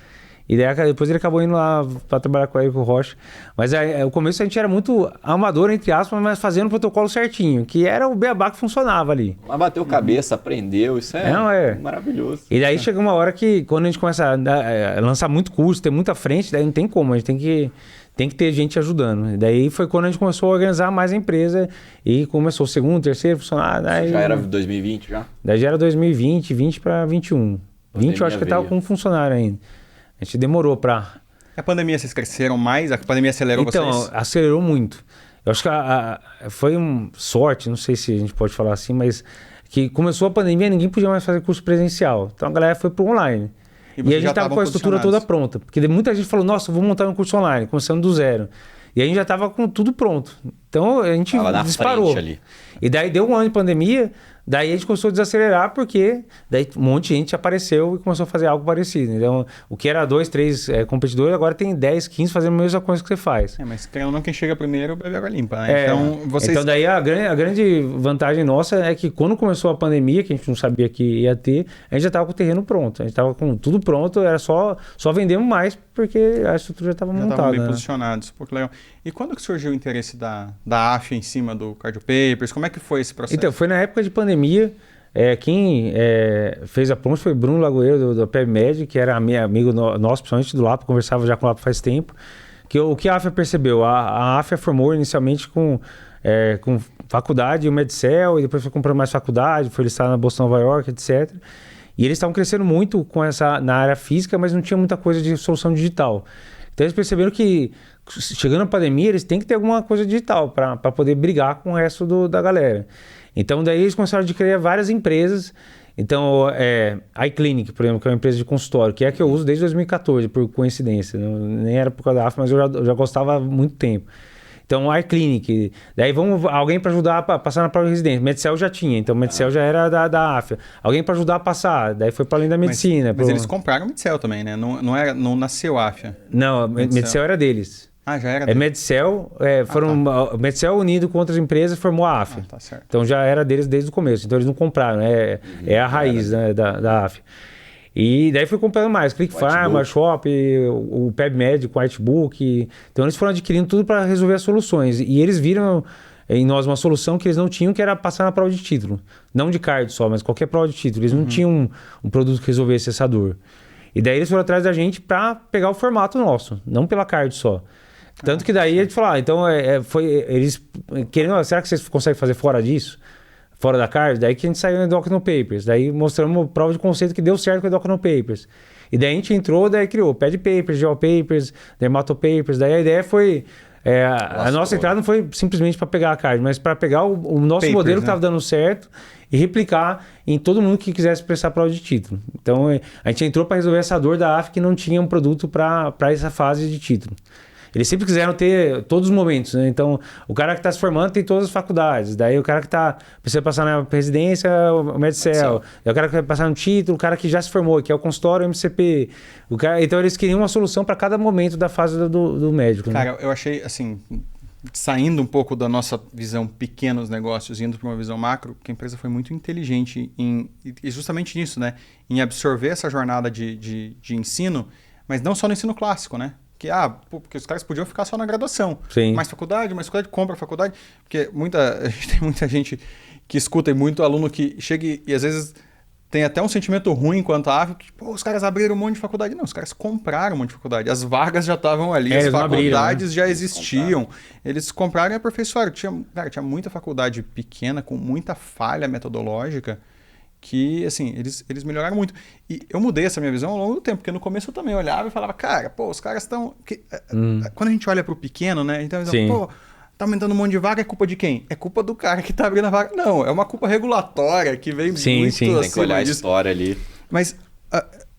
e daí depois ele acabou indo lá para trabalhar com o Érico Rocha. Mas o começo a gente era muito amador, entre aspas, mas fazendo o protocolo certinho, que era o beabá que funcionava ali. Mas bateu cabeça, aprendeu, isso maravilhoso. E daí chega uma hora que, quando a gente começa a lançar muito curso, ter muita frente, daí não tem como, a gente tem que ter gente ajudando. E daí foi quando a gente começou a organizar mais a empresa e começou o segundo, terceiro funcionário. Daí, já era 2020 já? Daí já era 2020, 20 para 21. 20 eu acho que eu tava com um funcionário ainda. A gente demorou para... A pandemia vocês cresceram mais? A pandemia acelerou vocês? Então, acelerou muito. Eu acho que foi sorte, não sei se a gente pode falar assim, mas que começou a pandemia, ninguém podia mais fazer curso presencial. Então a galera foi pro online. E a gente estava com a estrutura toda pronta. Porque muita gente falou, nossa, vou montar um curso online, começando do zero. E a gente já estava com tudo pronto. Então a gente disparou. Ali. E daí deu um ano de pandemia, daí a gente começou a desacelerar, porque daí um monte de gente apareceu e começou a fazer algo parecido. Então, o que era 2, 3 competidores, agora tem 10, 15 fazendo a mesma coisa que você faz. Mas quem chega primeiro bebe água limpa, né? Então daí a grande vantagem nossa é que quando começou a pandemia, que a gente não sabia que ia ter, a gente já estava com o terreno pronto. A gente estava com tudo pronto, era só vendemos mais, porque a estrutura já estava montada. Já estavam bem posicionados. Pô, que legal. E quando que surgiu o interesse da AF em cima do Cardio Papers? Como é que foi esse processo? Então, foi na época de pandemia. Quem fez a ponte foi Bruno Lagoeiro, do PebMed, que era amigo nosso, principalmente do Lapa, conversava já com o Lapa faz tempo. O que a AFIA percebeu? A AFIA formou inicialmente com faculdade, o Medcel, e depois foi comprando mais faculdade, foi listada na Bolsa Nova York, etc. E eles estavam crescendo muito na área física, mas não tinha muita coisa de solução digital. Então eles perceberam que, chegando a pandemia, eles têm que ter alguma coisa digital para poder brigar com o resto da galera. Então daí eles começaram a adquirir várias empresas. Então a iClinic, por exemplo, que é uma empresa de consultório, que é a que eu uso desde 2014, por coincidência. Nem era por causa da AFA, mas eu já gostava há muito tempo. Então a iClinic, daí alguém para ajudar a passar na prova de residência. Medcel já tinha, então Medcel já era da AFA. Alguém para ajudar a passar, daí foi para além da medicina. Mas eles compraram o Medcel também, né? Não nasceu a AFA. Não, Medcel era deles. Já era deles. Medcel, Medcel unido com outras empresas formou a AFA. Tá certo. Então já era deles desde o começo, então eles não compraram, é a raiz, né, da AFA. E daí foi comprando mais, Click Pharma, Shop, o PebMed com o Whitebook. Então eles foram adquirindo tudo para resolver as soluções. E eles viram em nós uma solução que eles não tinham, que era passar na prova de título. Não de cardio só, mas qualquer prova de título. Eles não tinham um produto que resolvesse essa dor. E daí eles foram atrás da gente para pegar o formato nosso, não pela cardio só. Tanto que daí a gente falou, então eles querendo, será que vocês conseguem fazer fora disso? fora da CARD, daí que a gente saiu no Endocrino Papers, daí mostramos prova de conceito que deu certo com o Endocrino Papers. E daí a gente entrou, daí criou Ped Papers, Gel Papers, Dermato Papers, daí a ideia foi... a nossa entrada não foi simplesmente para pegar a CARD, mas para pegar o nosso Papers, modelo né? que estava dando certo e replicar em todo mundo que quisesse prestar prova de título. Então a gente entrou para resolver essa dor da AF que não tinha um produto para essa fase de título. Eles sempre quiseram ter todos os momentos, né? Então, o cara que está se formando tem todas as faculdades. Daí, o cara que precisa passar na residência, o Medicel. Daí, o cara que vai passar no título, o cara que já se formou, que é o consultório, o MCP. Então, eles queriam uma solução para cada momento da fase do médico. Cara, né? eu achei, assim, saindo um pouco da nossa visão pequenos negócios, indo para uma visão macro, que a empresa foi muito inteligente e justamente nisso, né? Em absorver essa jornada de ensino, mas não só no ensino clássico, né? Porque os caras podiam ficar só na graduação. Sim. Mais faculdade, compra faculdade. Porque tem muita gente que escuta e muito aluno que chega e às vezes tem até um sentimento ruim quanto à AF, que os caras abriram um monte de faculdade. Não, os caras compraram um monte de faculdade. As vagas já estavam ali, as faculdades já existiam. Eles compraram e aperfeiçoaram. Tinha muita faculdade pequena, com muita falha metodológica, que, assim, eles melhoraram muito. E eu mudei essa minha visão ao longo do tempo, porque no começo eu também olhava e falava, cara, os caras estão... Quando a gente olha para o pequeno, né? Então, tá aumentando um monte de vaga, é culpa de quem? É culpa do cara que tá abrindo a vaga. Não, é uma culpa regulatória que vem muito Tem que olhar disso. a história ali. Mas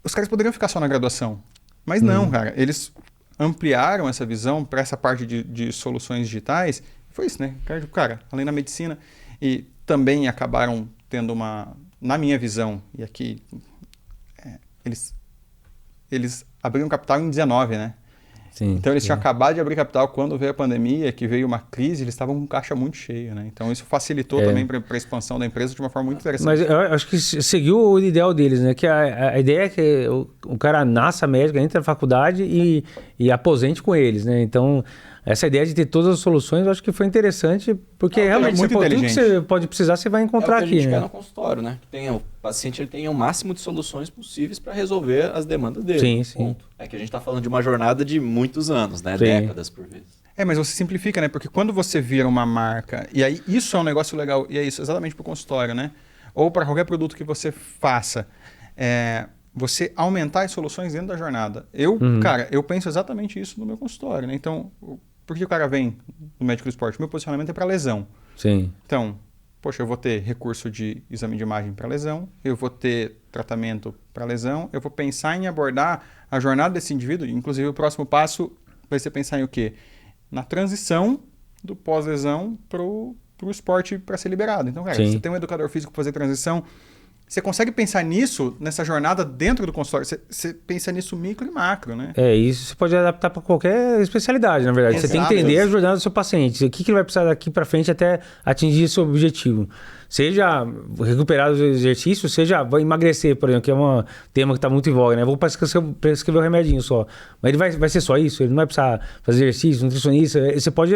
os caras poderiam ficar só na graduação. Mas não, cara. Eles ampliaram essa visão para essa parte de soluções digitais. Foi isso, né? Cara, além da medicina. E também acabaram tendo na minha visão, e aqui, eles abriram capital em 19, né? Sim, então eles tinham acabado de abrir capital quando veio a pandemia, que veio uma crise, eles estavam com caixa muito cheio, né? Então isso facilitou também para a expansão da empresa de uma forma muito interessante. Mas eu acho que seguiu o ideal deles, né? Que a ideia é que o cara nasça médico, entra na faculdade e aposente com eles, né? Então, essa ideia de ter todas as soluções, eu acho que foi interessante, porque realmente tudo que você pode precisar, você vai encontrar aqui. A gente quer no consultório, né? O paciente ele tem o máximo de soluções possíveis para resolver as demandas dele. Sim. É que a gente está falando de uma jornada de muitos anos, né? Sim. Décadas por vezes. Mas você simplifica, né? Porque quando você vira uma marca, e aí isso é um negócio legal, e é isso exatamente para o consultório, né? Ou para qualquer produto que você faça, você aumentar as soluções dentro da jornada. Cara, eu penso exatamente isso no meu consultório, né? Então, por que o cara vem no médico do esporte? Meu posicionamento é para lesão. Sim. Então, eu vou ter recurso de exame de imagem para lesão, eu vou ter tratamento para lesão, eu vou pensar em abordar a jornada desse indivíduo, inclusive o próximo passo vai ser pensar em o quê? Na transição do pós-lesão para o esporte para ser liberado. Então, cara, você tem um educador físico para fazer transição, você consegue pensar nisso, nessa jornada dentro do consultório, você pensa nisso micro e macro, né? Isso você pode adaptar para qualquer especialidade, na verdade. Exato. Você tem que entender a jornada do seu paciente, o que ele vai precisar daqui para frente até atingir esse objetivo. Seja recuperar os exercícios, seja vai emagrecer, por exemplo, que é um tema que está muito em voga, né? Vou prescrever o remedinho só. Mas ele vai ser só isso? Ele não vai precisar fazer exercício, nutricionista? Você pode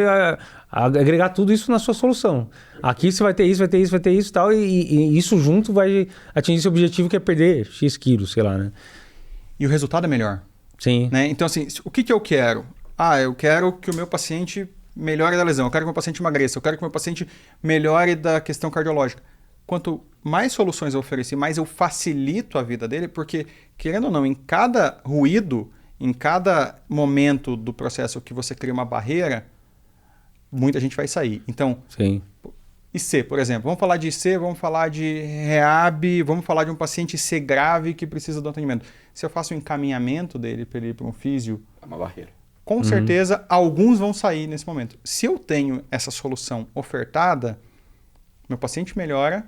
agregar tudo isso na sua solução. Aqui você vai ter isso, vai ter isso, vai ter isso e tal, e isso junto vai atingir esse objetivo que é perder X quilos, sei lá, né? E o resultado é melhor. Sim. Né? Então, assim, o que eu quero? Eu quero que o meu paciente melhore da lesão, eu quero que o meu paciente emagreça, eu quero que o meu paciente melhore da questão cardiológica. Quanto mais soluções eu oferecer, mais eu facilito a vida dele, porque, querendo ou não, em cada ruído, em cada momento do processo que você cria uma barreira, muita gente vai sair. Então, sim. IC, por exemplo. Vamos falar de IC, vamos falar de REAB, vamos falar de um paciente IC grave que precisa do atendimento. Se eu faço um encaminhamento dele para ele ir para um físio... É uma barreira. Com certeza, alguns vão sair nesse momento. Se eu tenho essa solução ofertada, meu paciente melhora,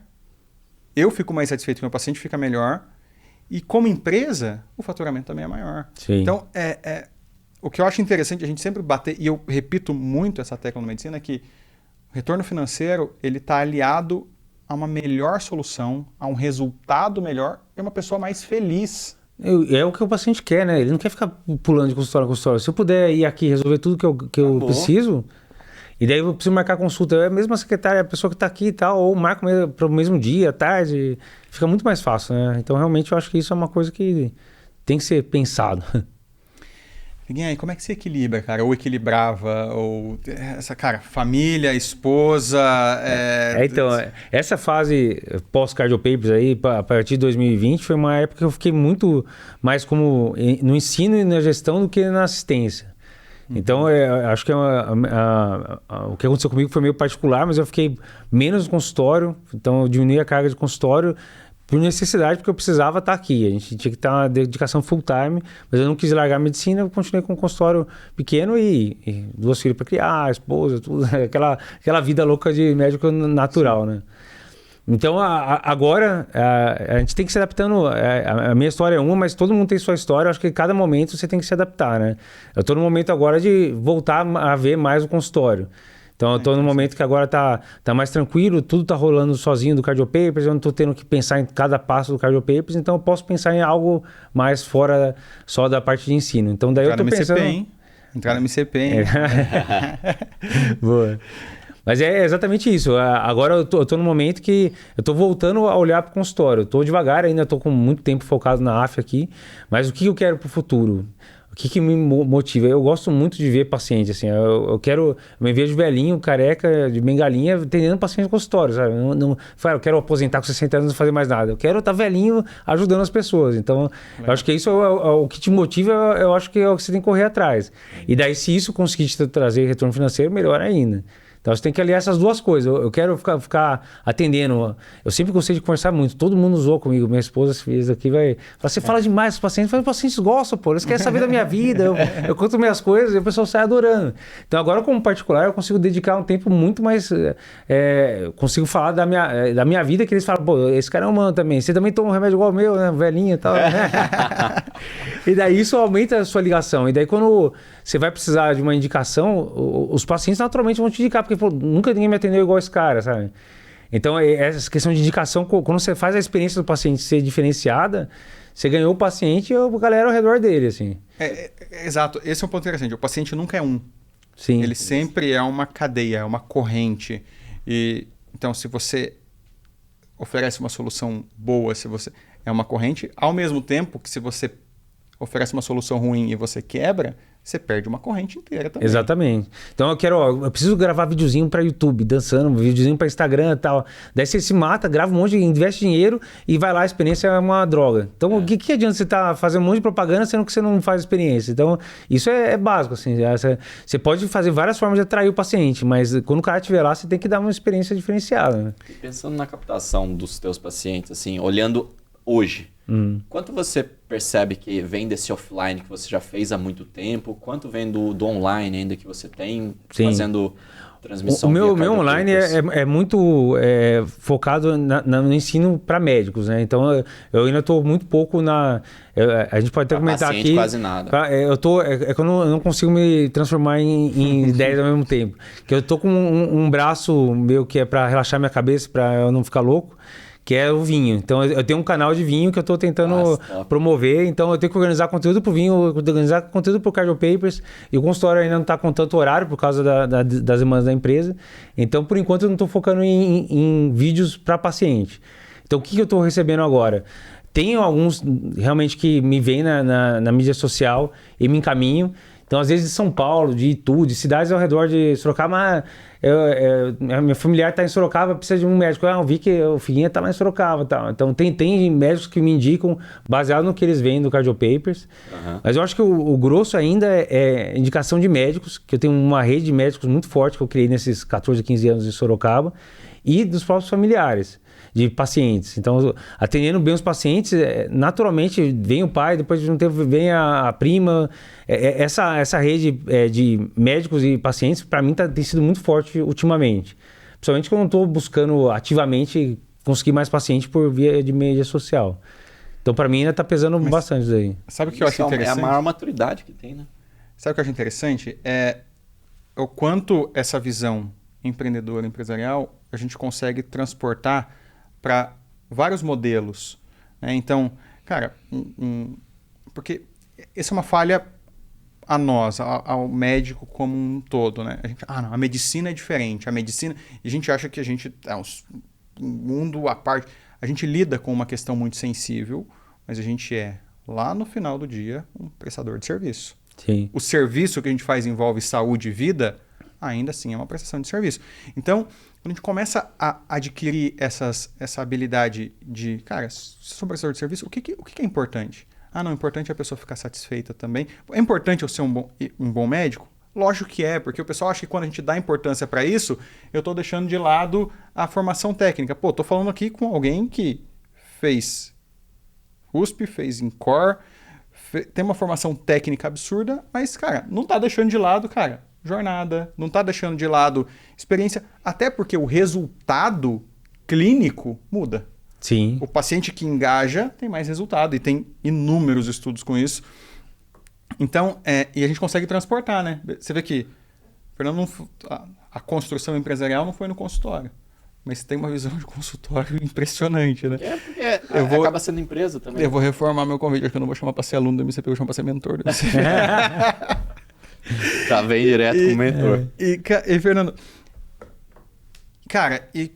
eu fico mais satisfeito, meu paciente fica melhor, e como empresa, o faturamento também é maior. Sim. Então, o que eu acho interessante a gente sempre bater, e eu repito muito essa tecla na medicina, é que o retorno financeiro ele está aliado a uma melhor solução, a um resultado melhor e uma pessoa mais feliz. É o que o paciente quer, né? Ele não quer ficar pulando de consultório a consultório. Se eu puder ir aqui resolver tudo que eu preciso, e daí eu preciso marcar consulta, é a mesma secretária, a pessoa que está aqui e tal, ou marco para o mesmo dia, tarde, fica muito mais fácil, né? Então, realmente, eu acho que isso é uma coisa que tem que ser pensado. E aí, como é que você equilibra, cara? Ou equilibrava, ou... Cara, família, esposa... Então, essa fase pós-Cardio Papers aí, a partir de 2020, foi uma época que eu fiquei muito mais como no ensino e na gestão do que na assistência. Então, acho que o que aconteceu comigo foi meio particular, mas eu fiquei menos no consultório, então eu diminui a carga de consultório por necessidade, porque eu precisava estar aqui. A gente tinha que estar uma dedicação full time, mas eu não quis largar a medicina, eu continuei com um consultório pequeno e 2 filhos para criar, esposa, tudo, aquela vida louca de médico natural, né? Então, agora, a gente tem que se adaptando. A minha história é uma, mas todo mundo tem sua história. Eu acho que cada momento você tem que se adaptar, né? Eu estou no momento agora de voltar a ver mais o consultório. Então, eu estou no momento que agora tá mais tranquilo, tudo tá rolando sozinho do Cardio Papers, eu não estou tendo que pensar em cada passo do Cardio Papers, então eu posso pensar em algo mais fora só da parte de ensino. Então, daí eu tô pensando... Entrar no MCP, hein? Boa. Mas é exatamente isso. Agora eu tô no momento que eu tô voltando a olhar para o consultório. Eu tô devagar, ainda tô com muito tempo focado na AF aqui, mas o que eu quero para o futuro? O que me motiva? Eu gosto muito de ver paciente, assim, eu me vejo velhinho, careca, de bengalinha, atendendo paciente no consultório, sabe? Eu quero aposentar com 60 anos e não fazer mais nada. Eu quero estar velhinho ajudando as pessoas. Então, eu acho que isso o que te motiva, eu acho que é o que você tem que correr atrás. E daí, se isso conseguir te trazer retorno financeiro, melhor ainda. Então, você tem que aliar essas duas coisas. Eu quero ficar atendendo. Eu sempre gostei de conversar muito. Todo mundo usou comigo. Minha esposa fez aqui, você fala demais com os pacientes. Os pacientes gostam, pô. Eles querem saber da minha vida. Eu conto minhas coisas e o pessoal sai adorando. Então, agora, como particular, eu consigo dedicar um tempo muito mais... consigo falar da minha vida, que eles falam, pô, esse cara é humano também. Você também toma um remédio igual o meu, né? Velhinho e tal. Né? E daí, isso aumenta a sua ligação. E daí, quando você vai precisar de uma indicação, os pacientes naturalmente vão te indicar, porque pô, nunca ninguém me atendeu igual esse cara, sabe? Então, essa questão de indicação, quando você faz a experiência do paciente ser diferenciada, você ganhou o paciente e a galera ao redor dele, assim. Exato. Esse é um ponto interessante. O paciente nunca é um. Sim. Ele sempre é uma cadeia, é uma corrente. Então, se você oferece uma solução boa, se você é uma corrente, ao mesmo tempo que se você oferece uma solução ruim e você quebra, você perde uma corrente inteira também. Exatamente. Então eu preciso gravar videozinho para YouTube, dançando, videozinho para Instagram e tal. Daí você se mata, grava um monte, investe dinheiro e vai lá, a experiência é uma droga. Então o que adianta você estar fazendo um monte de propaganda sendo que você não faz experiência? Então isso é básico, assim. Você pode fazer várias formas de atrair o paciente, mas quando o cara estiver lá, você tem que dar uma experiência diferenciada, né? E pensando na captação dos teus pacientes, assim, olhando hoje, quanto você percebe que vem desse offline que você já fez há muito tempo? Quanto vem do online ainda que você tem, fazendo transmissão? O meu online é muito focado no ensino para médicos, né? Então eu ainda estou muito pouco a gente pode até comentar aqui. Quase nada. É que eu não consigo me transformar em 10 ao mesmo tempo. Que eu tô com um braço meu que é para relaxar minha cabeça, para eu não ficar louco, que é o vinho. Então eu tenho um canal de vinho que eu estou tentando promover, então eu tenho que organizar conteúdo para o vinho, organizar conteúdo para o Cardio Papers, e o consultório ainda não está com tanto horário por causa das demandas da empresa. Então, por enquanto, eu não estou focando em vídeos para paciente. Então, o que eu estou recebendo agora? Tenho alguns realmente que me vêm na mídia social e me encaminham. Então, às vezes de São Paulo, de Itu, de cidades ao redor de Sorocaba, minha familiar está em Sorocaba, precisa de um médico. Eu vi que o Figuinha está lá em Sorocaba. Tal. Então, tem médicos que me indicam, baseado no que eles veem do Cardio Papers. Mas eu acho que o grosso ainda é indicação de médicos, que eu tenho uma rede de médicos muito forte que eu criei nesses 14, 15 anos em Sorocaba, e dos próprios familiares de pacientes. Então, atendendo bem os pacientes, naturalmente vem o pai, depois de um tempo vem a prima. Essa rede de médicos e pacientes, para mim, tem sido muito forte ultimamente. Principalmente quando eu estou buscando ativamente conseguir mais pacientes por via de mídia social. Então, para mim, ainda está pesando bastante isso aí. Sabe o que eu acho interessante? É a maior maturidade que tem, né? Sabe o que eu acho interessante? É o quanto essa visão empreendedora, empresarial, a gente consegue transportar para vários modelos, né? Então, cara, porque essa é uma falha a nós, ao médico como um todo, né? A medicina é diferente, e a gente acha que a gente é um mundo à parte. A gente lida com uma questão muito sensível, mas a gente lá no final do dia, um prestador de serviço. Sim. o serviço que a gente faz envolve saúde e vida, ainda assim é uma prestação de serviço. Então, quando a gente começa a adquirir essa habilidade de, cara, se eu sou um prestador de serviço, o que é importante? Não, o importante é a pessoa ficar satisfeita também. É importante eu ser um bom médico? Lógico que é, porque o pessoal acha que quando a gente dá importância para isso, eu estou deixando de lado a formação técnica. Pô, estou falando aqui com alguém que fez USP, fez INCOR, tem uma formação técnica absurda, mas, cara, não está deixando de lado, cara, jornada, não está deixando de lado experiência, até porque o resultado clínico muda. Sim. O paciente que engaja tem mais resultado e tem inúmeros estudos com isso. Então, e a gente consegue transportar, né? Você vê que Fernando, a construção empresarial não foi no consultório, mas tem uma visão de consultório impressionante, né? Porque acaba sendo empresa também. Eu vou reformar meu convite, acho que eu não vou chamar para ser aluno do MCP, eu vou chamar para ser mentor do MCP. Tá bem direto com o mentor. E Fernando, cara, e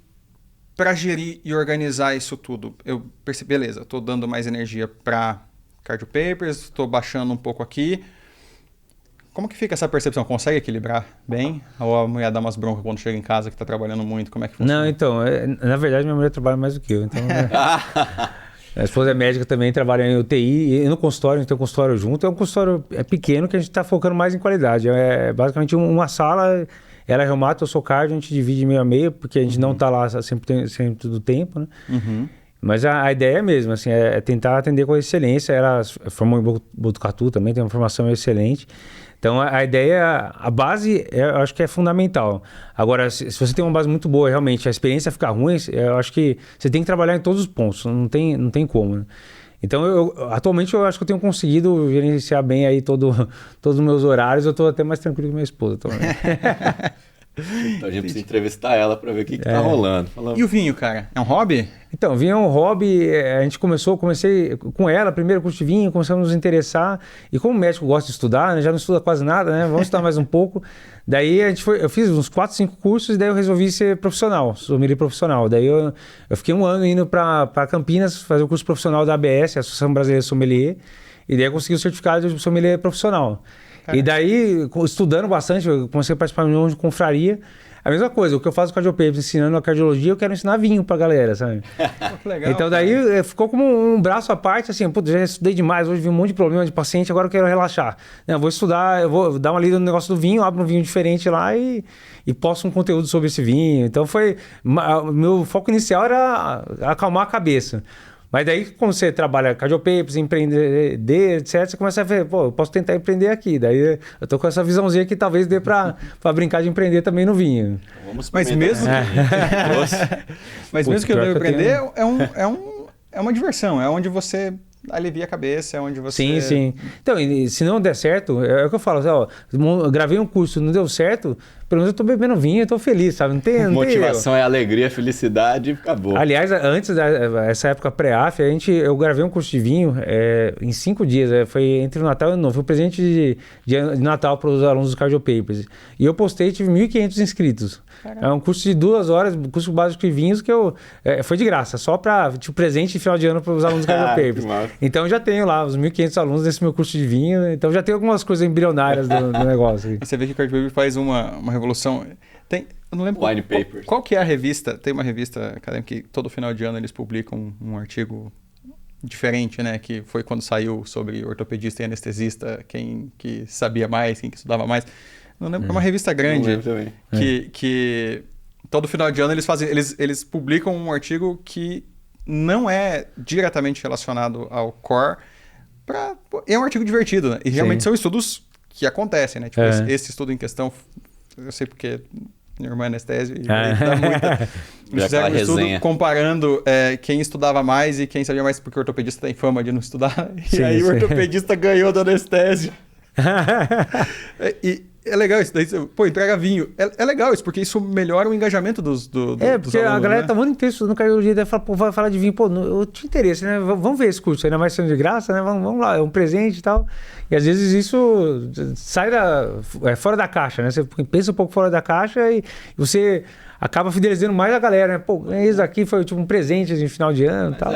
para gerir e organizar isso tudo, eu percebi, beleza, estou dando mais energia para Cardio Papers, estou baixando um pouco aqui. Como que fica essa percepção? Consegue equilibrar bem? Ou a mulher dá umas broncas quando chega em casa que está trabalhando muito? Como é que funciona? Não, então, na verdade minha mulher trabalha mais do que eu, então... A esposa é médica também, trabalha em UTI e no consultório, a gente tem um consultório junto. É um consultório pequeno que a gente está focando mais em qualidade. É basicamente uma sala, ela é reumato, eu sou cardio, a gente divide meio a meio, porque a gente não está lá sempre do tempo, né? Uhum. Mas a ideia é mesmo, assim, é tentar atender com excelência. Ela formou em Botucatu também, tem uma formação excelente. Então a ideia, a base, eu acho que é fundamental. Agora, se você tem uma base muito boa, realmente, a experiência ficar ruim, eu acho que você tem que trabalhar em todos os pontos, não tem como, né? Então, atualmente, eu acho que eu tenho conseguido gerenciar bem aí todos os meus horários, eu estou até mais tranquilo com minha esposa também. Então a gente precisa entrevistar ela para ver o que tá rolando. E o vinho, cara? É um hobby? Então, vinho é um hobby, a gente comecei com ela, primeiro curso de vinho, começamos a nos interessar, e como o médico gosta de estudar, né, já não estuda quase nada, né, vamos estudar mais um pouco, daí eu fiz uns 4, 5 cursos, e daí eu resolvi ser profissional, sommelier profissional, daí eu fiquei um ano indo para Campinas fazer o curso profissional da ABS, Associação Brasileira de Sommelier, e daí eu consegui o certificado de sommelier profissional. Caramba. E daí, estudando bastante, eu comecei a participar de um monte de confraria. A mesma coisa, o que eu faço com a Cardio Papers, ensinando a cardiologia, eu quero ensinar vinho pra galera, sabe? Que legal, então daí ficou como um braço à parte, assim, putz, já estudei demais, hoje vi um monte de problema de paciente, agora eu quero relaxar. Eu vou estudar, eu vou dar uma lida no negócio do vinho, abro um vinho diferente lá e posto um conteúdo sobre esse vinho. Então meu foco inicial era acalmar a cabeça. Mas daí, como você trabalha Cardio Papers, empreender, etc., você começa a ver, eu posso tentar empreender aqui. Daí eu tô com essa visãozinha que talvez dê para brincar de empreender também no vinho. Mas mesmo que eu não empreender, é uma diversão, é onde você alivia a cabeça, é onde você... Sim. Então, se não der certo, é o que eu falo, eu gravei um curso, não deu certo, pelo menos eu tô bebendo vinho, eu tô feliz, sabe? Não tem motivação é alegria, felicidade e acabou. Aliás, antes dessa época pré-AF, eu gravei um curso de vinho em 5 dias, foi entre o Natal e o Ano Novo, foi um presente de Natal para os alunos dos Cardio Papers. E eu postei, tive 1.500 inscritos. Caramba. É um curso de 2 horas, curso básico de vinhos que foi de graça, só para presente de final de ano para os alunos dos Cardio Papers. Então eu já tenho lá os 1.500 alunos desse meu curso de vinho, então já tenho algumas coisas embrionárias do negócio. Você vê que o Cardio Papers faz uma revolução. Eu não lembro Wine Papers. Qual que é a revista. Tem uma revista acadêmica que todo final de ano eles publicam um artigo diferente, né? Que foi quando saiu sobre ortopedista e anestesista, quem que sabia mais, quem que estudava mais. Não lembro, é uma revista grande que todo final de ano eles publicam um artigo que não é diretamente relacionado ao core. É um artigo divertido, né? E realmente são estudos que acontecem, né? Tipo, esse estudo em questão, eu sei porque minha irmã é anestésio e dá muita... Eles fizeram um estudo comparando quem estudava mais e quem sabia mais, porque o ortopedista tem fama de não estudar. E aí o ortopedista ganhou do anestésio. E é legal isso daí. Pô, entrega vinho. É legal isso, porque isso melhora o engajamento dos porque alunos, a galera né? tá muito intenso no cardiologia, daí fala, pô, vai falar de vinho, pô, eu tinha interesse, né? Vamos ver esse curso, ainda mais sendo de graça, né? Vamos lá, é um presente e tal. E às vezes isso sai fora da caixa, né? Você pensa um pouco fora da caixa e você acaba fidelizando mais a galera, né? Pô, esse aqui foi tipo um presente de final de ano e tal.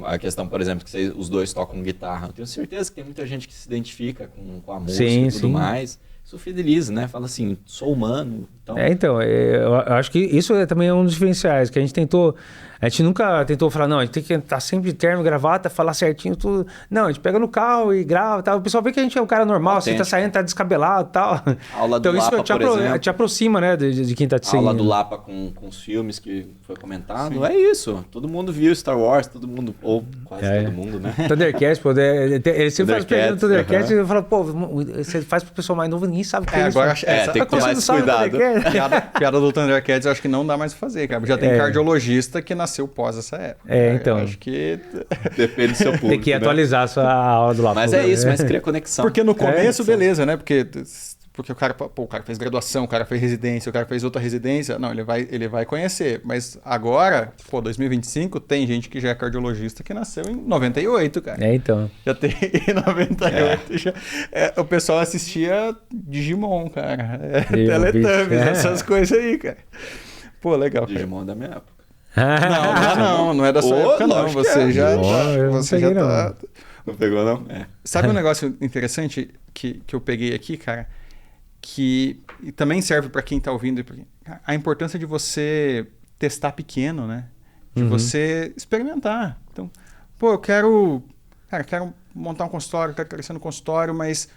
A questão, por exemplo, que os dois tocam guitarra. Eu tenho certeza que tem muita gente que se identifica com a música e tudo mais. Isso fideliza, né? Fala assim, sou humano. Então, eu acho que isso também é um dos diferenciais, que a gente nunca tentou falar, não, a gente tem que estar sempre de terno, gravata, falar certinho, tudo. Não, a gente pega no carro e grava e tal. O pessoal vê que a gente é um cara normal, assim, tá saindo, tá descabelado e tal. A aula do então Lapa, isso por exemplo, te aproxima, né, de quem tá te seguindo. A aula do Lapa com os filmes que foi comentado, é isso. Todo mundo viu Star Wars, todo mundo, ou quase todo mundo, né? Thundercats, pô, ele sempre faz pergunta do Thundercats e fala, pô, você faz pro pessoal mais novo, ninguém sabe o que é isso. Agora, tem que ter mais cuidado. Piada do Thundercats eu acho que não dá mais pra fazer, cara. Já tem cardiologista que nasceu pós essa época. Então. Eu acho que... Depende do seu público, tem que atualizar a sua aula do Lapa. Mas é isso, mas cria conexão. Porque no começo, beleza, né? Porque o cara fez graduação, o cara fez residência, o cara fez outra residência. Não, ele vai conhecer. Mas agora, 2025, tem gente que já é cardiologista que nasceu em 98, cara. Então. Já tem em 98. Já, o pessoal assistia Digimon, cara. Teletubbies, essas coisas aí, cara. Pô, legal. Digimon é da minha época. Não é da sua época, não. Você já tá... Não pegou, não? Sabe um negócio interessante que eu peguei aqui, cara? Que também serve para quem está ouvindo, a importância de você testar pequeno, né? De você experimentar. Então, eu quero montar um consultório, quero crescer no consultório, mas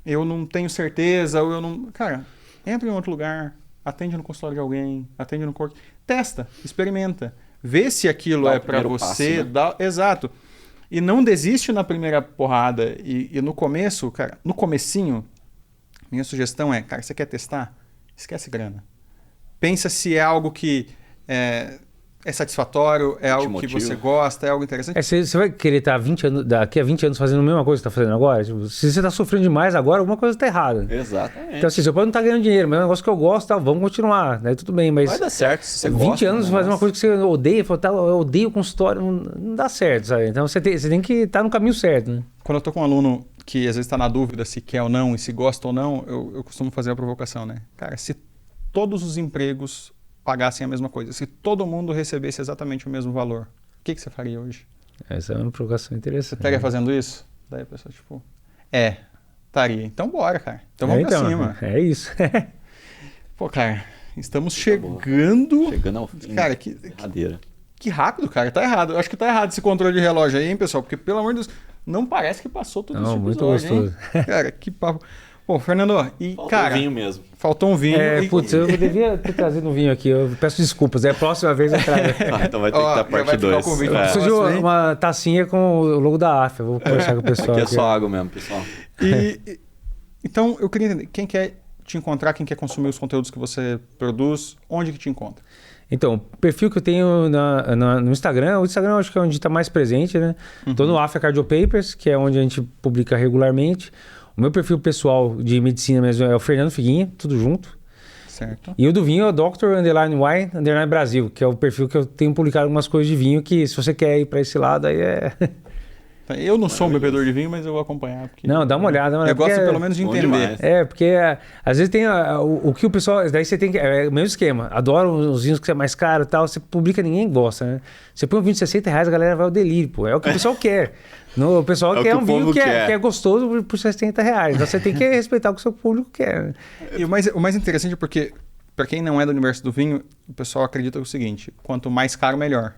eu não tenho certeza, ou eu não... Cara, entra em outro lugar, atende no consultório de alguém, atende no corpo, testa, experimenta, vê se aquilo é para você. Passo, né? Exato. E não desiste na primeira porrada. E no começo, cara, no comecinho, minha sugestão é, cara, você quer testar? Esquece grana. Pensa se é algo que é satisfatório, é algo que você gosta, é algo interessante. Você vai querer estar daqui a 20 anos fazendo a mesma coisa que você está fazendo agora? Tipo, se você está sofrendo demais agora, alguma coisa está errada. Exatamente. Então, assim, você pode não estar ganhando dinheiro, mas é um negócio que eu gosto, tá, vamos continuar, né? Tudo bem, mas... Vai dar certo se você 20 gosta. 20 anos fazer uma coisa que você odeia, eu odeio consultório, não dá certo, sabe? Então, você tem que estar no caminho certo, né? Quando eu tô com um aluno que às vezes está na dúvida se quer ou não, e se gosta ou não, eu costumo fazer a provocação, né? Cara, se todos os empregos pagassem a mesma coisa, se todo mundo recebesse exatamente o mesmo valor, o que você faria hoje? Essa é uma provocação interessante. Você estaria fazendo isso? Daí a pessoa, estaria. Então bora, cara. Então vamos pra cima. É isso. Pô, cara, estamos chegando ao fim. Cara, que rápido, cara. Tá errado. Eu acho que tá errado esse controle de relógio aí, hein, pessoal? Porque, pelo amor de Deus, não parece que passou todo esse episódio, muito gostoso. Hein? Cara, que papo. Pô, Fernando, faltou um vinho mesmo. Faltou um vinho. Eu devia ter trazido um vinho aqui. Eu peço desculpas. A próxima vez eu trago. Então vai ter que dar parte 2. Eu preciso de uma tacinha com o logo da AF. Eu vou conversar com o pessoal. Aqui é só água mesmo, pessoal. Então, eu queria entender. Quem quer te encontrar, quem quer consumir os conteúdos que você produz, onde que te encontra? Então, o perfil que eu tenho no Instagram, o Instagram eu acho que é onde está mais presente, né? Estou no Afia Cardio Papers, que é onde a gente publica regularmente. O meu perfil pessoal de medicina mesmo é o Fernando Figuinha, tudo junto. Certo. E o do vinho é o Dr. Brasil, que é o perfil que eu tenho publicado algumas coisas de vinho, que se você quer ir para esse lado, aí é... Eu não sou um bebedor de vinho, mas eu vou acompanhar. Porque... Não, dá uma olhada. Eu gosto pelo menos de entender. Porque às vezes tem o que o pessoal... Daí você tem que... É o mesmo esquema. Adoro os vinhos que é mais caro e tal. Você publica, ninguém gosta, né? Você põe um vinho de R$60, a galera vai ao delírio, pô. É o que o pessoal quer. O pessoal quer um vinho que é gostoso por R$60. Então você tem que respeitar o que o seu público quer. Né? E o mais interessante é porque, para quem não é do universo do vinho, o pessoal acredita o seguinte: quanto mais caro, melhor.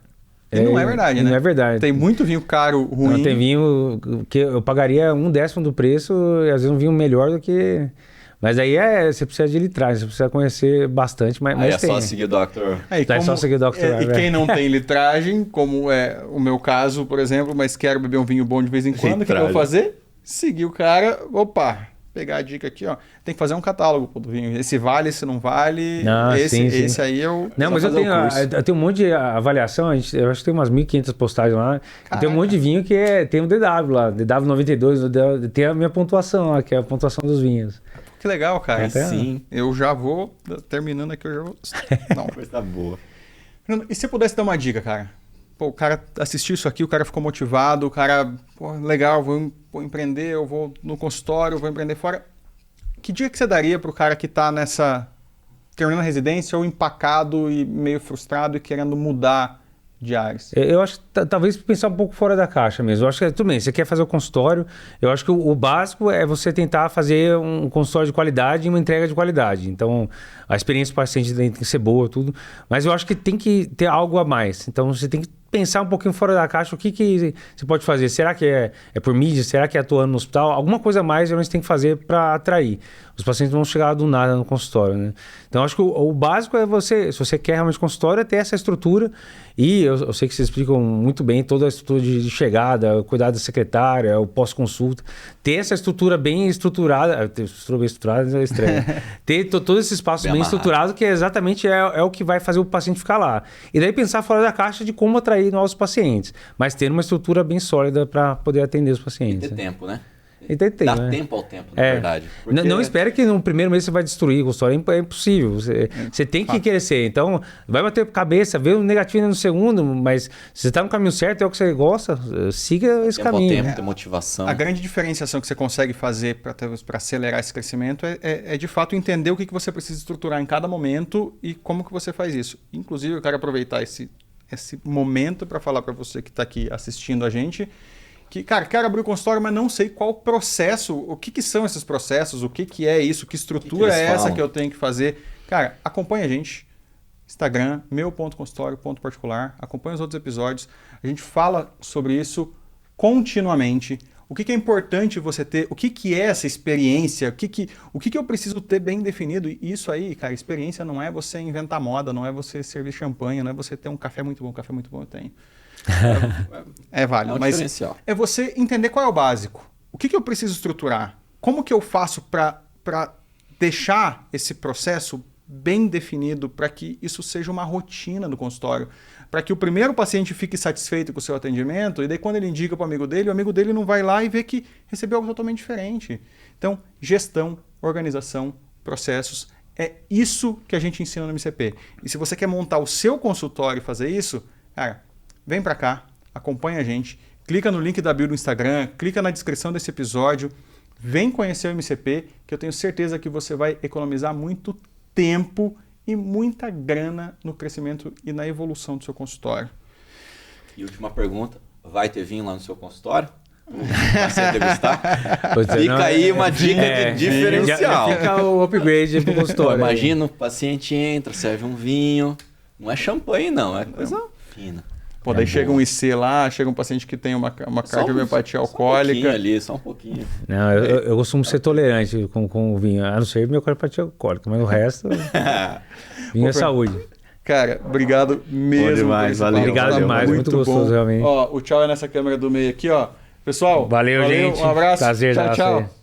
E não é verdade, né? Não é verdade. Tem muito vinho caro, ruim. Não, tem vinho que eu pagaria 1/10 do preço, e às vezes um vinho melhor do que... Mas aí você precisa de litragem, você precisa conhecer bastante, mas aí tem. Só seguir o Dr. É só seguir o Dr. E quem não tem litragem, como é o meu caso, por exemplo, mas quero beber um vinho bom de vez em quando, o que eu vou fazer? Seguir o cara, pegar a dica aqui, ó. Tem que fazer um catálogo pô, do vinho. Esse vale, esse não vale. Sim. Esse aí eu... Não, mas eu tenho um monte de avaliação, eu acho que tem umas 1.500 postagens lá. E tem um monte de vinho que tem um DW lá, DW92, tem a minha pontuação lá, que é a pontuação dos vinhos. Que legal, cara. Sim. Eu já vou, terminando aqui, eu já vou... Não, coisa boa. E se você pudesse dar uma dica, cara? Pô, o cara assistiu isso aqui, o cara ficou motivado, o cara, pô, legal, vou empreender, eu vou no consultório, vou empreender fora. Que dica que você daria pro cara que tá terminando a residência ou empacado e meio frustrado e querendo mudar de áreas? Eu acho que talvez pensar um pouco fora da caixa mesmo. Eu acho que tudo bem, você quer fazer o consultório, eu acho que o básico é você tentar fazer um consultório de qualidade e uma entrega de qualidade. Então, a experiência do paciente tem que ser boa, tudo. Mas eu acho que tem que ter algo a mais. Então, você tem que pensar um pouquinho fora da caixa, o que você pode fazer? Será que é por mídia? Será que é atuando no hospital? Alguma coisa a mais a gente tem que fazer para atrair. Os pacientes vão chegar do nada no consultório, né? Então, acho que o básico é você, se você quer realmente consultório, é ter essa estrutura. E eu sei que vocês explicam muito bem toda a estrutura de chegada, cuidar da secretária, o pós-consulta. Ter essa estrutura bem estruturada, estrutura bem estruturada é estranho. Ter todo esse espaço bem estruturado, que exatamente é o que vai fazer o paciente ficar lá. E daí pensar fora da caixa de como atrair novos pacientes, mas ter uma estrutura bem sólida para poder atender os pacientes. E ter tempo, né? E ter tempo, Dá tempo ao tempo, na verdade. Porque... Não espere que no primeiro mês você vai destruir o consultório, é impossível. Você tem que crescer. Então, vai bater cabeça, vê o negativo no segundo, mas se você está no caminho certo, é o que você gosta, siga esse caminho. Tempo, ter motivação. A grande diferenciação que você consegue fazer para acelerar esse crescimento é de fato entender o que você precisa estruturar em cada momento e como que você faz isso. Inclusive, eu quero aproveitar esse momento para falar para você que está aqui assistindo a gente que, cara, quero abrir o consultório, mas não sei qual processo, o que são esses processos, o que é isso, que estrutura é essa que eu tenho que fazer. Cara, acompanha a gente, Instagram, meu.consultório.particular, acompanha os outros episódios, a gente fala sobre isso continuamente. O que é importante você ter, o que é essa experiência, o que eu preciso ter bem definido. E isso aí, cara, experiência não é você inventar moda, não é você servir champanhe, não é você ter um café muito bom eu tenho. É válido, mas é você entender qual é o básico. O que eu preciso estruturar? Como que eu faço para deixar esse processo bem definido para que isso seja uma rotina no consultório? Para que o primeiro paciente fique satisfeito com o seu atendimento e daí quando ele indica para o amigo dele não vai lá e vê que recebeu algo totalmente diferente. Então, gestão, organização, processos, é isso que a gente ensina no MCP. E se você quer montar o seu consultório e fazer isso, cara, vem para cá, acompanha a gente, clica no link da bio do Instagram, clica na descrição desse episódio, vem conhecer o MCP, que eu tenho certeza que você vai economizar muito tempo e muita grana no crescimento e na evolução do seu consultório. E última pergunta, vai ter vinho lá no seu consultório? Você degustar? Fica aí uma dica de diferencial. Já fica o upgrade pro consultório. Imagina, o paciente entra, serve um vinho, não é champanhe não, é coisa fina. Pô, daí chega um IC lá, chega um paciente que tem uma cardiomiopatia alcoólica. Só um pouquinho. Não, eu costumo ser tolerante com o vinho, a não ser miocardiopatiia alcoólica, mas o resto, vinho é saúde. Cara, obrigado mesmo. Demais, valeu. Obrigado demais, muito gostoso bom. realmente. Ó, o tchau é nessa câmera do meio aqui, ó. Pessoal, valeu gente. Um abraço. Prazer, tchau.